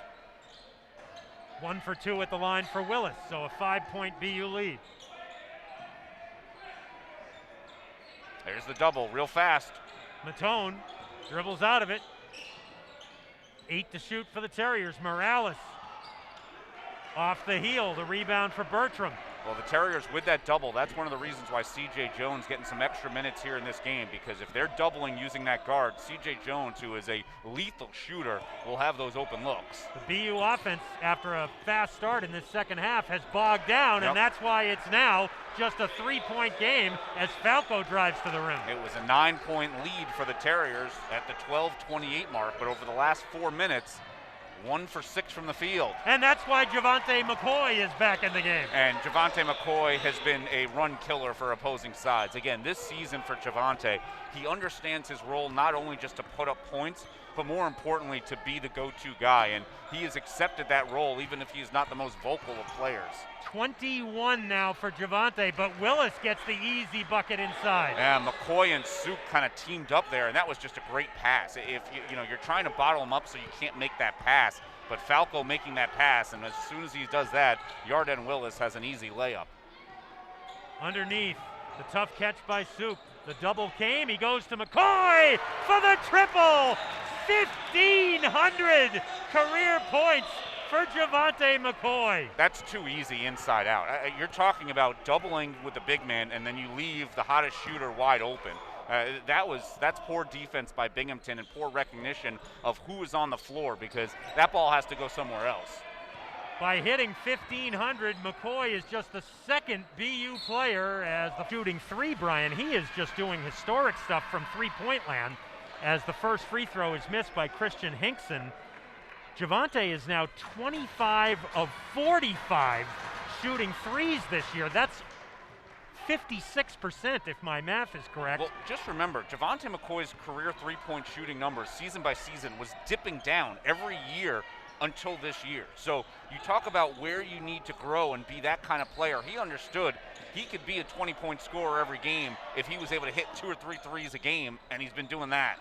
1 for 2 at the line for Willis, so a 5-point BU lead. There's the double, real fast. Matone dribbles out of it. 8 to shoot for the Terriers. Morales off the heel, the rebound for Bertram. Well, the Terriers with that double, that's one of the reasons why C.J. Jones getting some extra minutes here in this game, because if they're doubling using that guard, C.J. Jones, who is a lethal shooter, will have those open looks. The BU offense, after a fast start in this second half, has bogged down, and that's why it's now just a 3-point game as Falco drives to the rim. It was a 9-point lead for the Terriers at the 12:28 mark, but over the last 4 minutes, 1 for 6 from the field. And that's why Javante McCoy is back in the game. And Javante McCoy has been a run killer for opposing sides. Again, this season for Javante, he understands his role not only just to put up points, but more importantly to be the go-to guy. And he has accepted that role even if he's not the most vocal of players. 21 now for Javante, but Willis gets the easy bucket inside. Yeah, McCoy and Suk kind of teamed up there, and that was just a great pass. If you're trying to bottle him up so you can't make that pass, but Falco making that pass, and as soon as he does that, Yarden Willis has an easy layup. Underneath, the tough catch by Suk. The double came, he goes to McCoy for the triple! 1,500 career points for Javante McCoy. That's too easy inside out. You're talking about doubling with the big man, and then you leave the hottest shooter wide open. That's poor defense by Binghamton and poor recognition of who is on the floor, because that ball has to go somewhere else. By hitting 1,500, McCoy is just the second BU player as the shooting 3, Brian. He is just doing historic stuff from three-point land as the first free throw is missed by Christian Hinkson. Javante is now 25 of 45 shooting threes this year. That's 56% if my math is correct. Well, just remember, Javante McCoy's career three-point shooting numbers season by season was dipping down every year until this year. So you talk about where you need to grow and be that kind of player. He understood he could be a 20-point scorer every game if he was able to hit 2 or 3 threes a game, and he's been doing that.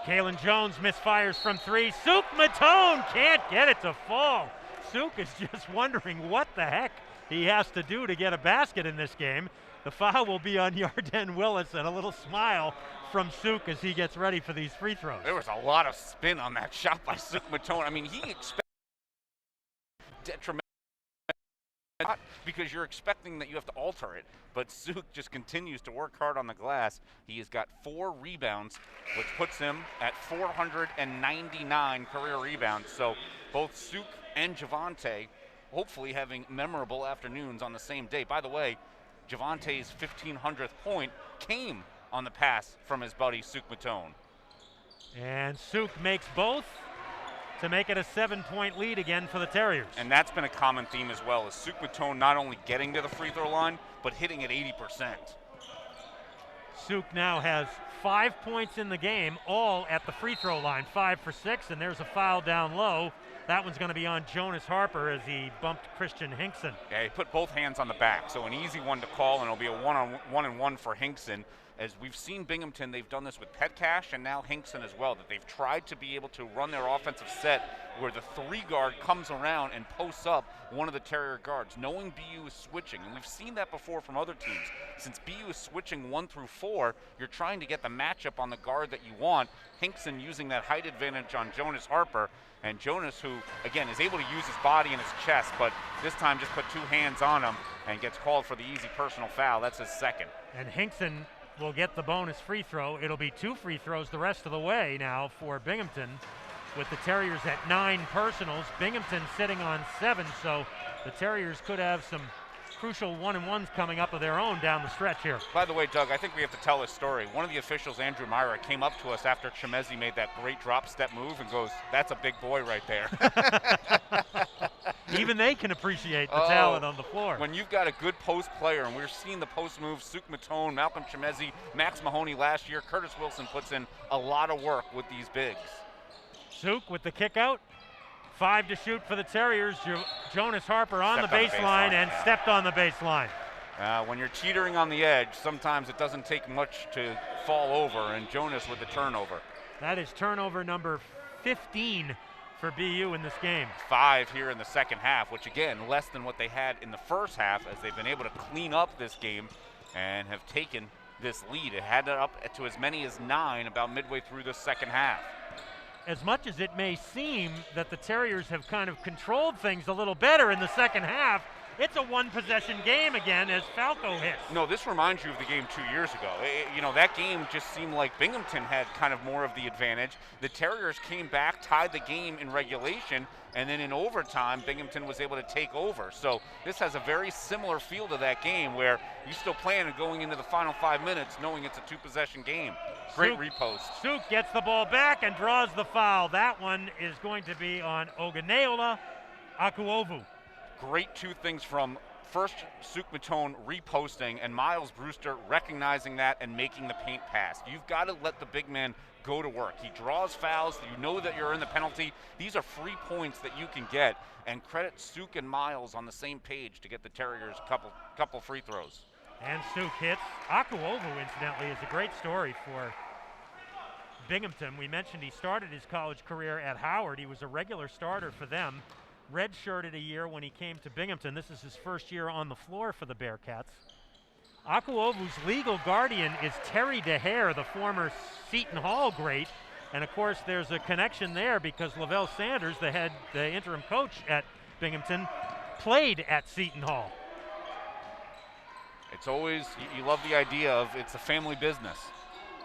Kalen Jones misfires from 3. Suk Matone can't get it to fall. Suk is just wondering what the heck he has to do to get a basket in this game. The foul will be on Yarden Willis, and a little smile from Suk as he gets ready for these free throws. There was a lot of spin on that shot by Suk Matone. I mean, he expected detrimental because you're expecting that you have to alter it, but Suk just continues to work hard on the glass. He has got 4 rebounds, which puts him at 499 career rebounds. So both Suk and Javonte hopefully having memorable afternoons on the same day. By the way, Javante's 1,500th point came on the pass from his buddy Suk Matone. And Suk makes both to make it a 7-point lead again for the Terriers. And that's been a common theme as well, is Suk Matone not only getting to the free throw line, but hitting at 80%. Suk now has 5 points in the game, all at the free throw line, 5 for 6, and there's a foul down low. That one's going to be on Jonas Harper as he bumped Christian Hinkson. Yeah, he put both hands on the back, so an easy one to call, and it'll be a one-on-one for Hinkson. As we've seen Binghamton, they've done this with Petcash and now Hinkson as well, that they've tried to be able to run their offensive set where the 3-guard comes around and posts up one of the Terrier guards, knowing BU is switching. And we've seen that before from other teams. Since BU is switching 1 through 4, you're trying to get the matchup on the guard that you want. Hinkson using that height advantage on Jonas Harper. And Jonas, who, again, is able to use his body and his chest, but this time just put 2 hands on him and gets called for the easy personal foul. That's his second. And Hinkson will get the bonus free throw. It'll be 2 free throws the rest of the way now for Binghamton, with the Terriers at 9 personals. Binghamton sitting on 7, so the Terriers could have some crucial 1-and-1s coming up of their own down the stretch here. By the way, Doug, I think we have to tell this story. One of the officials, Andrew Myra, came up to us after Chemezi made that great drop step move and goes, "That's a big boy right there." Even they can appreciate the talent on the floor. When you've got a good post player, and we're seeing the post moves, Suk Matone, Malcolm Chemezi, Max Mahoney last year, Curtis Wilson puts in a lot of work with these bigs. Suk with the kick out. 5 to shoot for the Terriers. Jonas Harper on the baseline and stepped on the baseline. When you're teetering on the edge, sometimes it doesn't take much to fall over, and Jonas with the turnover. That is turnover number 15 for BU in this game. 5 here in the second half, which again, less than what they had in the first half, as they've been able to clean up this game and have taken this lead. It had it up to as many as 9 about midway through the second half. As much as it may seem that the Terriers have kind of controlled things a little better in the second half, it's a 1-possession game again as Falco hits. No, this reminds you of the game 2 years ago. That game just seemed like Binghamton had kind of more of the advantage. The Terriers came back, tied the game in regulation, and then in overtime, Binghamton was able to take over. So this has a very similar feel to that game where you still plan on going into the final 5 minutes knowing it's a 2-possession game. Great repost. Suk gets the ball back and draws the foul. That one is going to be on Oganeola Akuovu. Great 2 things from first Suk Matone reposting and Miles Brewster recognizing that and making the paint pass. You've got to let the big man go to work. He draws fouls. You know that you're in the penalty. These are free points that you can get, and credit Suk and Miles on the same page to get the Terriers a couple free throws. And Suk hits. Akuovu, incidentally, is a great story for Binghamton. We mentioned he started his college career at Howard. He was a regular starter for them. Redshirted a year when he came to Binghamton. This is his first year on the floor for the Bearcats. Akuovu's legal guardian is Terry DeHare, the former Seton Hall great. And of course, there's a connection there because Lavelle Sanders, the interim coach at Binghamton, played at Seton Hall. It's always, you love the idea of it's a family business.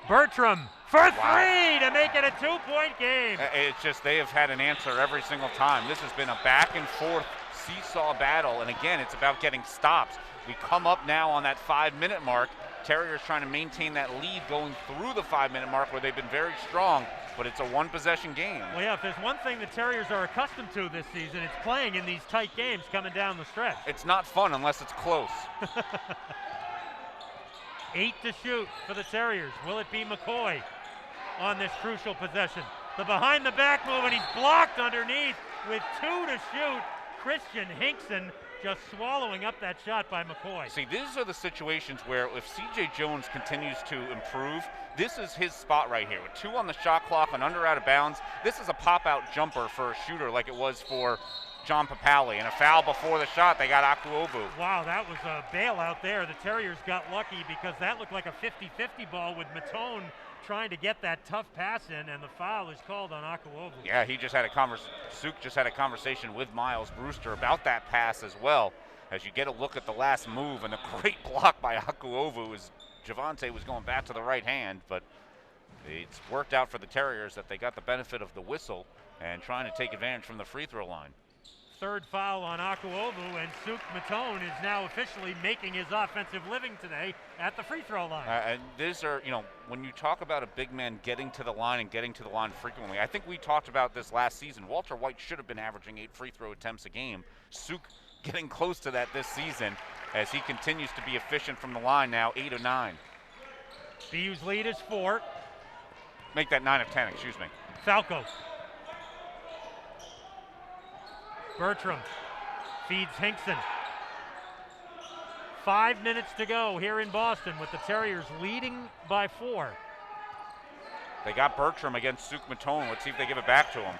Bertram for 3 to make it a 2-point game. It's just they have had an answer every single time. This has been a back and forth seesaw battle, and again, it's about getting stops. We come up now on that 5-minute mark. Terriers trying to maintain that lead going through the 5-minute mark where they've been very strong, but it's a 1-possession game. Well, yeah, if there's one thing the Terriers are accustomed to this season, it's playing in these tight games coming down the stretch. It's not fun unless it's close. 8 to shoot for the Terriers. Will it be McCoy on this crucial possession? The behind the back move, and he's blocked underneath with 2 to shoot. Christian Hinkson just swallowing up that shot by McCoy. See, these are the situations where if C.J. Jones continues to improve, this is his spot right here. With 2 on the shot clock and under out of bounds, this is a pop-out jumper for a shooter like it was for John Papali. And a foul before the shot, they got Akuovu. Wow, that was a bailout there. The Terriers got lucky because that looked like a 50-50 ball with Matone trying to get that tough pass in, and the foul is called on Akuovu. Yeah, he just had Suk just had a conversation with Miles Brewster about that pass as well. As you get a look at the last move and the great block by Akuovu as Javante was going back to the right hand, but it's worked out for the Terriers that they got the benefit of the whistle and trying to take advantage from the free throw line. Third foul on Akuovu, and Suk Matone is now officially making his offensive living today at the free throw line. And these are, when you talk about a big man getting to the line and getting to the line frequently, I think we talked about this last season. Walter White should have been averaging 8 free throw attempts a game. Suk getting close to that this season as he continues to be efficient from the line now, 8 of 9. BU's lead is 4. Make that 9 of 10, excuse me. Falco. Bertram feeds Hinkson. 5 minutes to go here in Boston with the Terriers leading by 4. They got Bertram against Suk Matone. Let's see if they give it back to him.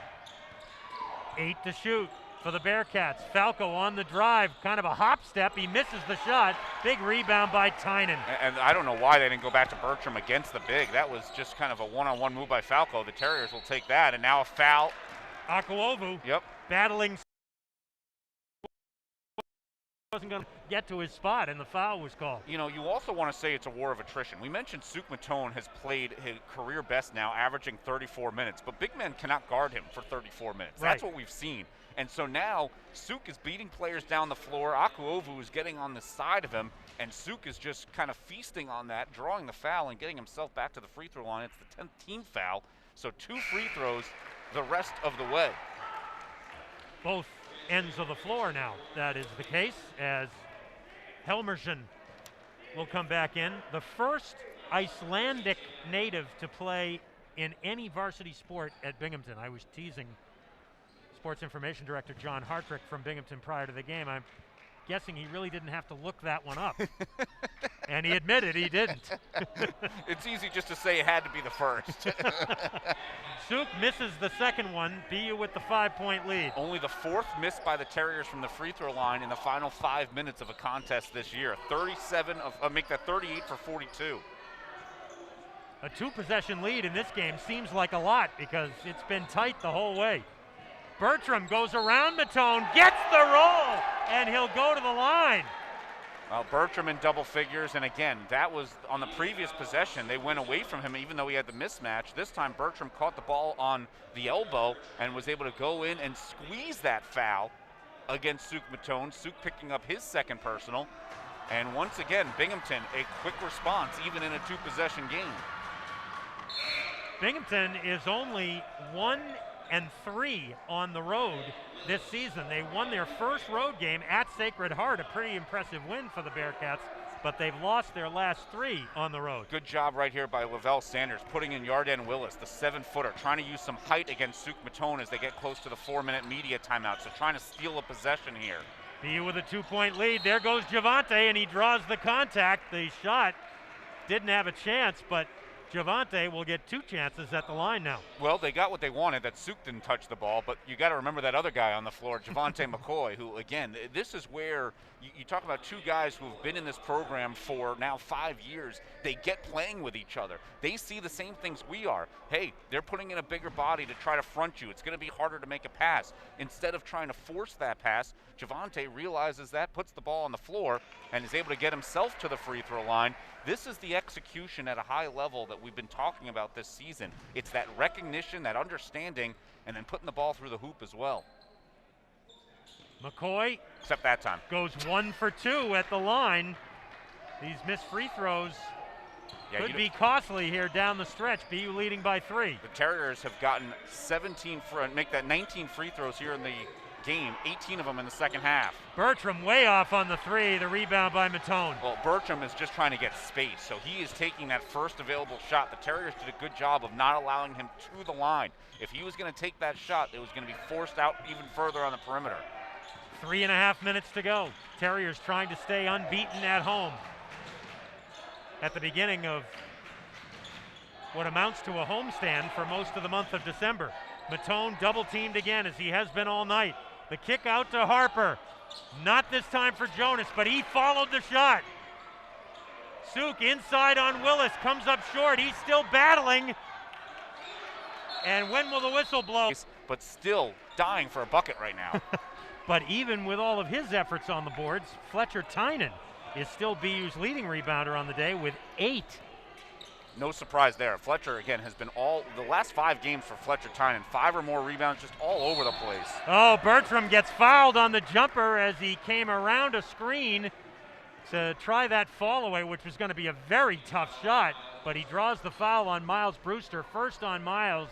8 to shoot for the Bearcats. Falco on the drive, kind of a hop step. He misses the shot. Big rebound by Tynan. And I don't know why they didn't go back to Bertram against the big. That was just kind of a one-on-one move by Falco. The Terriers will take that, and now a foul. Akuovu Yep. battling. Wasn't going to get to his spot, and the foul was called. You also want to say it's a war of attrition. We mentioned Suk Matone has played his career best now, averaging 34 minutes, but big men cannot guard him for 34 minutes. Right. That's what we've seen. And so now Suk is beating players down the floor. Akuovu is getting on the side of him, and Suk is just kind of feasting on that, drawing the foul and getting himself back to the free throw line. It's the 10th team foul, so 2 free throws the rest of the way. Both ends of the floor now. That is the case, as Helmersen will come back in. The first Icelandic native to play in any varsity sport at Binghamton. I was teasing Sports Information Director John Hartrick from Binghamton prior to the game. I'm guessing he really didn't have to look that one up. And he admitted he didn't. It's easy just to say it had to be the first. Suk misses the second one. BU with the 5-point lead. Only the 4th miss by the Terriers from the free throw line in the final 5 minutes of a contest this year. 38 for 42. A 2-possession lead in this game seems like a lot because it's been tight the whole way. Bertram goes around Matone, gets the roll, and he'll go to the line. Well, Bertram in double figures, and again, that was on the previous possession. They went away from him even though he had the mismatch. This time Bertram caught the ball on the elbow and was able to go in and squeeze that foul against Suk Matone. Suk picking up his second personal. And once again, Binghamton, a quick response even in a 2-possession game. Binghamton is only 1-3 on the road this season. They won their first road game at Sacred Heart, a pretty impressive win for the Bearcats, but they've lost their last 3 on the road. Good job right here by Lavelle Sanders, putting in Yarden Willis, the 7-footer, trying to use some height against Suk Matone as they get close to the 4-minute media timeout, so trying to steal a possession here. BU with a 2-point lead. There goes Javante, and he draws the contact. The shot didn't have a chance, but Javante will get 2 chances at the line now. Well, they got what they wanted, that Suk didn't touch the ball, but you got to remember that other guy on the floor, Javante McCoy, who, again, this is where you talk about 2 guys who have been in this program for now 5 years. They get playing with each other. They see the same things we are. Hey, they're putting in a bigger body to try to front you. It's going to be harder to make a pass. Instead of trying to force that pass, Javante realizes that, puts the ball on the floor, and is able to get himself to the free throw line. This is the execution at a high level that we've been talking about this season. It's that recognition, that understanding, and then putting the ball through the hoop as well. McCoy, except that time, goes 1 for 2 at the line. These missed free throws could be costly here down the stretch. BU leading by 3. The Terriers have gotten 19 free throws here in the game, 18 of them in the second half. Bertram way off on the 3, the rebound by Matone. Well, Bertram is just trying to get space, so he is taking that first available shot. The Terriers did a good job of not allowing him to the line. If he was going to take that shot, it was going to be forced out even further on the perimeter. 3.5 minutes to go. Terriers trying to stay unbeaten at home at the beginning of what amounts to a homestand for most of the month of December. Matone double teamed again, as he has been all night. The kick out to Harper. Not this time for Jonas, but he followed the shot. Suk inside on Willis, comes up short. He's still battling. And when will the whistle blow? But still dying for a bucket right now. But even with all of his efforts on the boards, Fletcher Tynan is still BU's leading rebounder on the day with 8. No surprise there. Fletcher, again, has been the last 5 games for Fletcher Tynan, 5 or more rebounds just all over the place. Oh, Bertram gets fouled on the jumper as he came around a screen to try that fall away, which was going to be a very tough shot, but he draws the foul on Miles Brewster, first on Miles,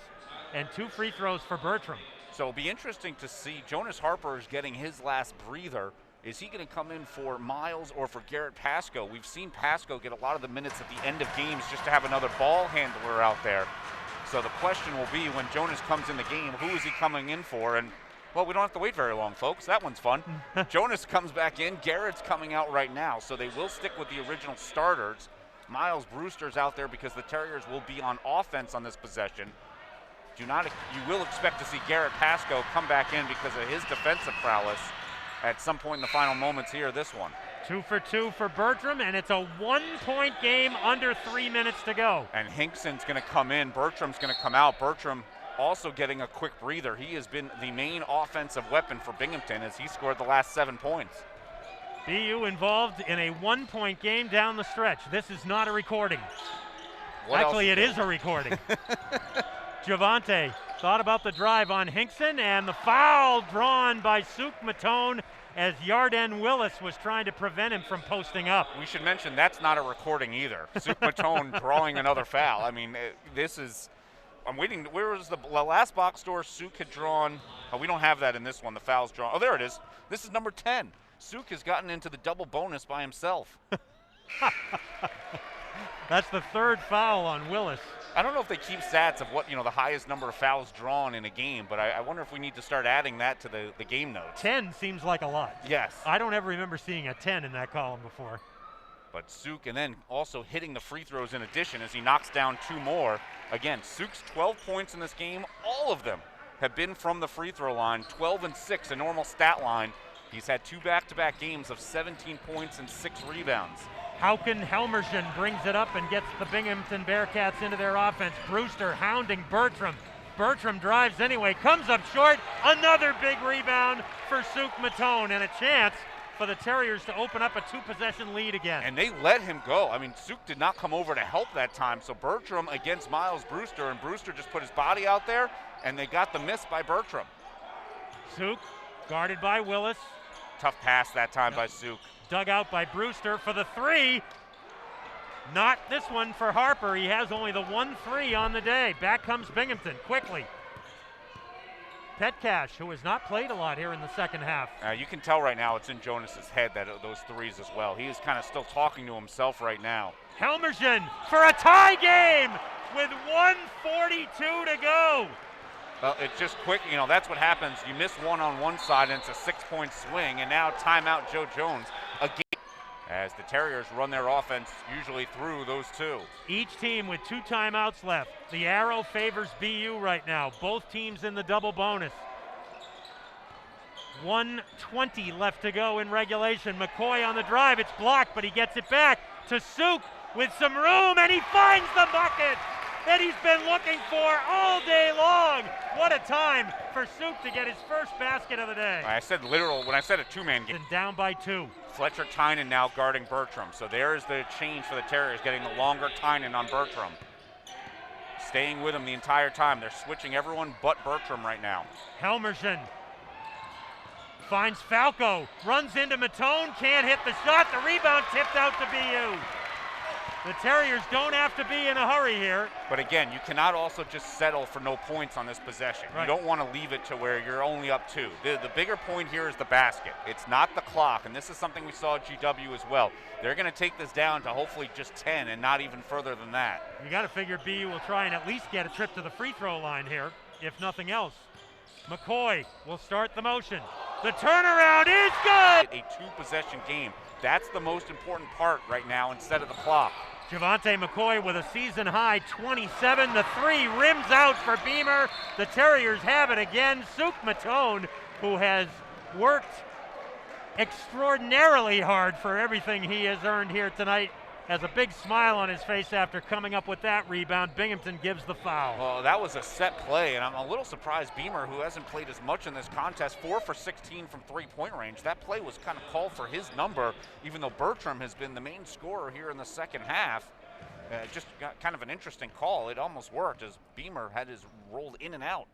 and 2 free throws for Bertram. So it'll be interesting to see. Jonas Harper is getting his last breather. Is he going to come in for Miles or for Garrett Pascoe? We've seen Pascoe get a lot of the minutes at the end of games just to have another ball handler out there. So the question will be, when Jonas comes in the game, who is he coming in for? And, well, we don't have to wait very long, folks. That one's fun. Jonas comes back in. Garrett's coming out right now. So they will stick with the original starters. Miles Brewster's out there because the Terriers will be on offense on this possession. You will expect to see Garrett Pascoe come back in because of his defensive prowess at some point in the final moments here, this one. 2 for 2 for Bertram, and it's a 1-point game under 3 minutes to go. And Hinkson's going to come in. Bertram's going to come out. Bertram also getting a quick breather. He has been the main offensive weapon for Binghamton as he scored the last 7 points. BU involved in a 1-point game down the stretch. This is not a recording. Actually, it is a recording. Javante thought about the drive on Hinkson, and the foul drawn by Suk Matone as Yarden Willis was trying to prevent him from posting up. We should mention that's not a recording either. Suk Matone drawing another foul. I mean, this is, I'm waiting, where was the last box score Suk had drawn? Oh, we don't have that in this one, the foul's drawn. Oh, there it is. This is number 10. Suk has gotten into the double bonus by himself. That's the 3rd foul on Willis. I don't know if they keep stats of what, the highest number of fouls drawn in a game, but I wonder if we need to start adding that to the game notes. 10 seems like a lot. Yes. I don't ever remember seeing a 10 in that column before. But Suk, and then also hitting the free throws in addition as he knocks down 2 more. Again, Suk's 12 points in this game, all of them have been from the free throw line, 12 and 6, a normal stat line. He's had 2 back-to-back games of 17 points and 6 rebounds. Hauken Helmerson brings it up and gets the Binghamton Bearcats into their offense. Brewster hounding Bertram. Bertram drives anyway, comes up short. Another big rebound for Suk Matone, and a chance for the Terriers to open up a 2-possession lead again. And they let him go. I mean, Suk did not come over to help that time. So Bertram against Miles Brewster, and Brewster just put his body out there, and they got the miss by Bertram. Suk guarded by Willis. Tough pass that time by Suk. Dug out by Brewster for the 3. Not this one for Harper. He has only the 1 3 on the day. Back comes Binghamton quickly. Petcash, who has not played a lot here in the second half. You can tell right now it's in Jonas's head, that those 3s as well. He is kind of still talking to himself right now. Helmerson for a tie game with 1:42 to go. It's just quick, that's what happens. You miss one on one side and it's a 6-point swing, and now timeout Joe Jones again as the Terriers run their offense usually through those 2. Each team with 2 timeouts left. The arrow favors BU right now. Both teams in the double bonus. 1:20 left to go in regulation. McCoy on the drive. It's blocked, but he gets it back to Suk with some room, and he finds the bucket that he's been looking for all day long. What a time for Suk to get his first basket of the day. I said literal when I said a 2-man game. And down by 2. Fletcher Tynan now guarding Bertram. So there's the change for the Terriers, getting the longer Tynan on Bertram. Staying with him the entire time. They're switching everyone but Bertram right now. Helmerson finds Falco, runs into Matone, can't hit the shot. The rebound tipped out to BU. The Terriers don't have to be in a hurry here. But again, you cannot also just settle for no points on this possession. Right. You don't want to leave it to where you're only up 2. The bigger point here is the basket. It's not the clock, and this is something we saw at GW as well. They're going to take this down to hopefully just 10 and not even further than that. You got to figure BU will try and at least get a trip to the free throw line here, if nothing else. McCoy will start the motion. The turnaround is good! A 2-possession game. That's the most important part right now instead of the clock. Javante McCoy with a season-high 27. The 3 rims out for Beamer. The Terriers have it again. Suk Matone, who has worked extraordinarily hard for everything he has earned here tonight. Has a big smile on his face after coming up with that rebound. Binghamton gives the foul. Well, that was a set play, and I'm a little surprised Beamer, who hasn't played as much in this contest, 4 for 16 from three-point range. That play was kind of called for his number, even though Bertram has been the main scorer here in the second half. Just got kind of an interesting call. It almost worked as Beamer had his rolled in and out.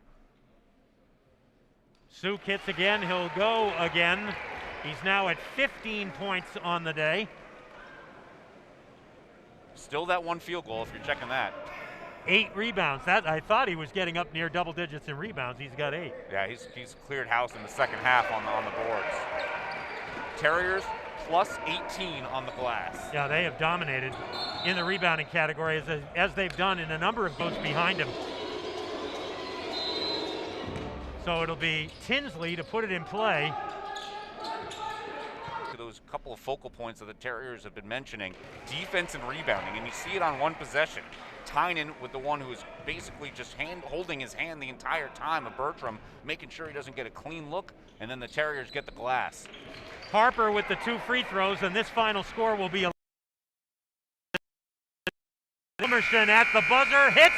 Suk hits again. He'll go again. He's now at 15 points on the day. Still that one field goal if you're checking that. 8 rebounds. That I thought he was getting up near double digits in rebounds. He's got 8. Yeah, he's cleared house in the second half on the boards. Terriers plus 18 on the glass. Yeah, they have dominated in the rebounding category as they've done in a number of boats behind him. So it'll be Tinsley to put it in play. Those couple of focal points that the Terriers have been mentioning, defense and rebounding, and you see it on one possession. Tynan with the one who is basically just holding his hand the entire time of Bertram, making sure he doesn't get a clean look, and then the Terriers get the glass. Harper with the 2 free throws, and this final score will be Emerson at the buzzer, hits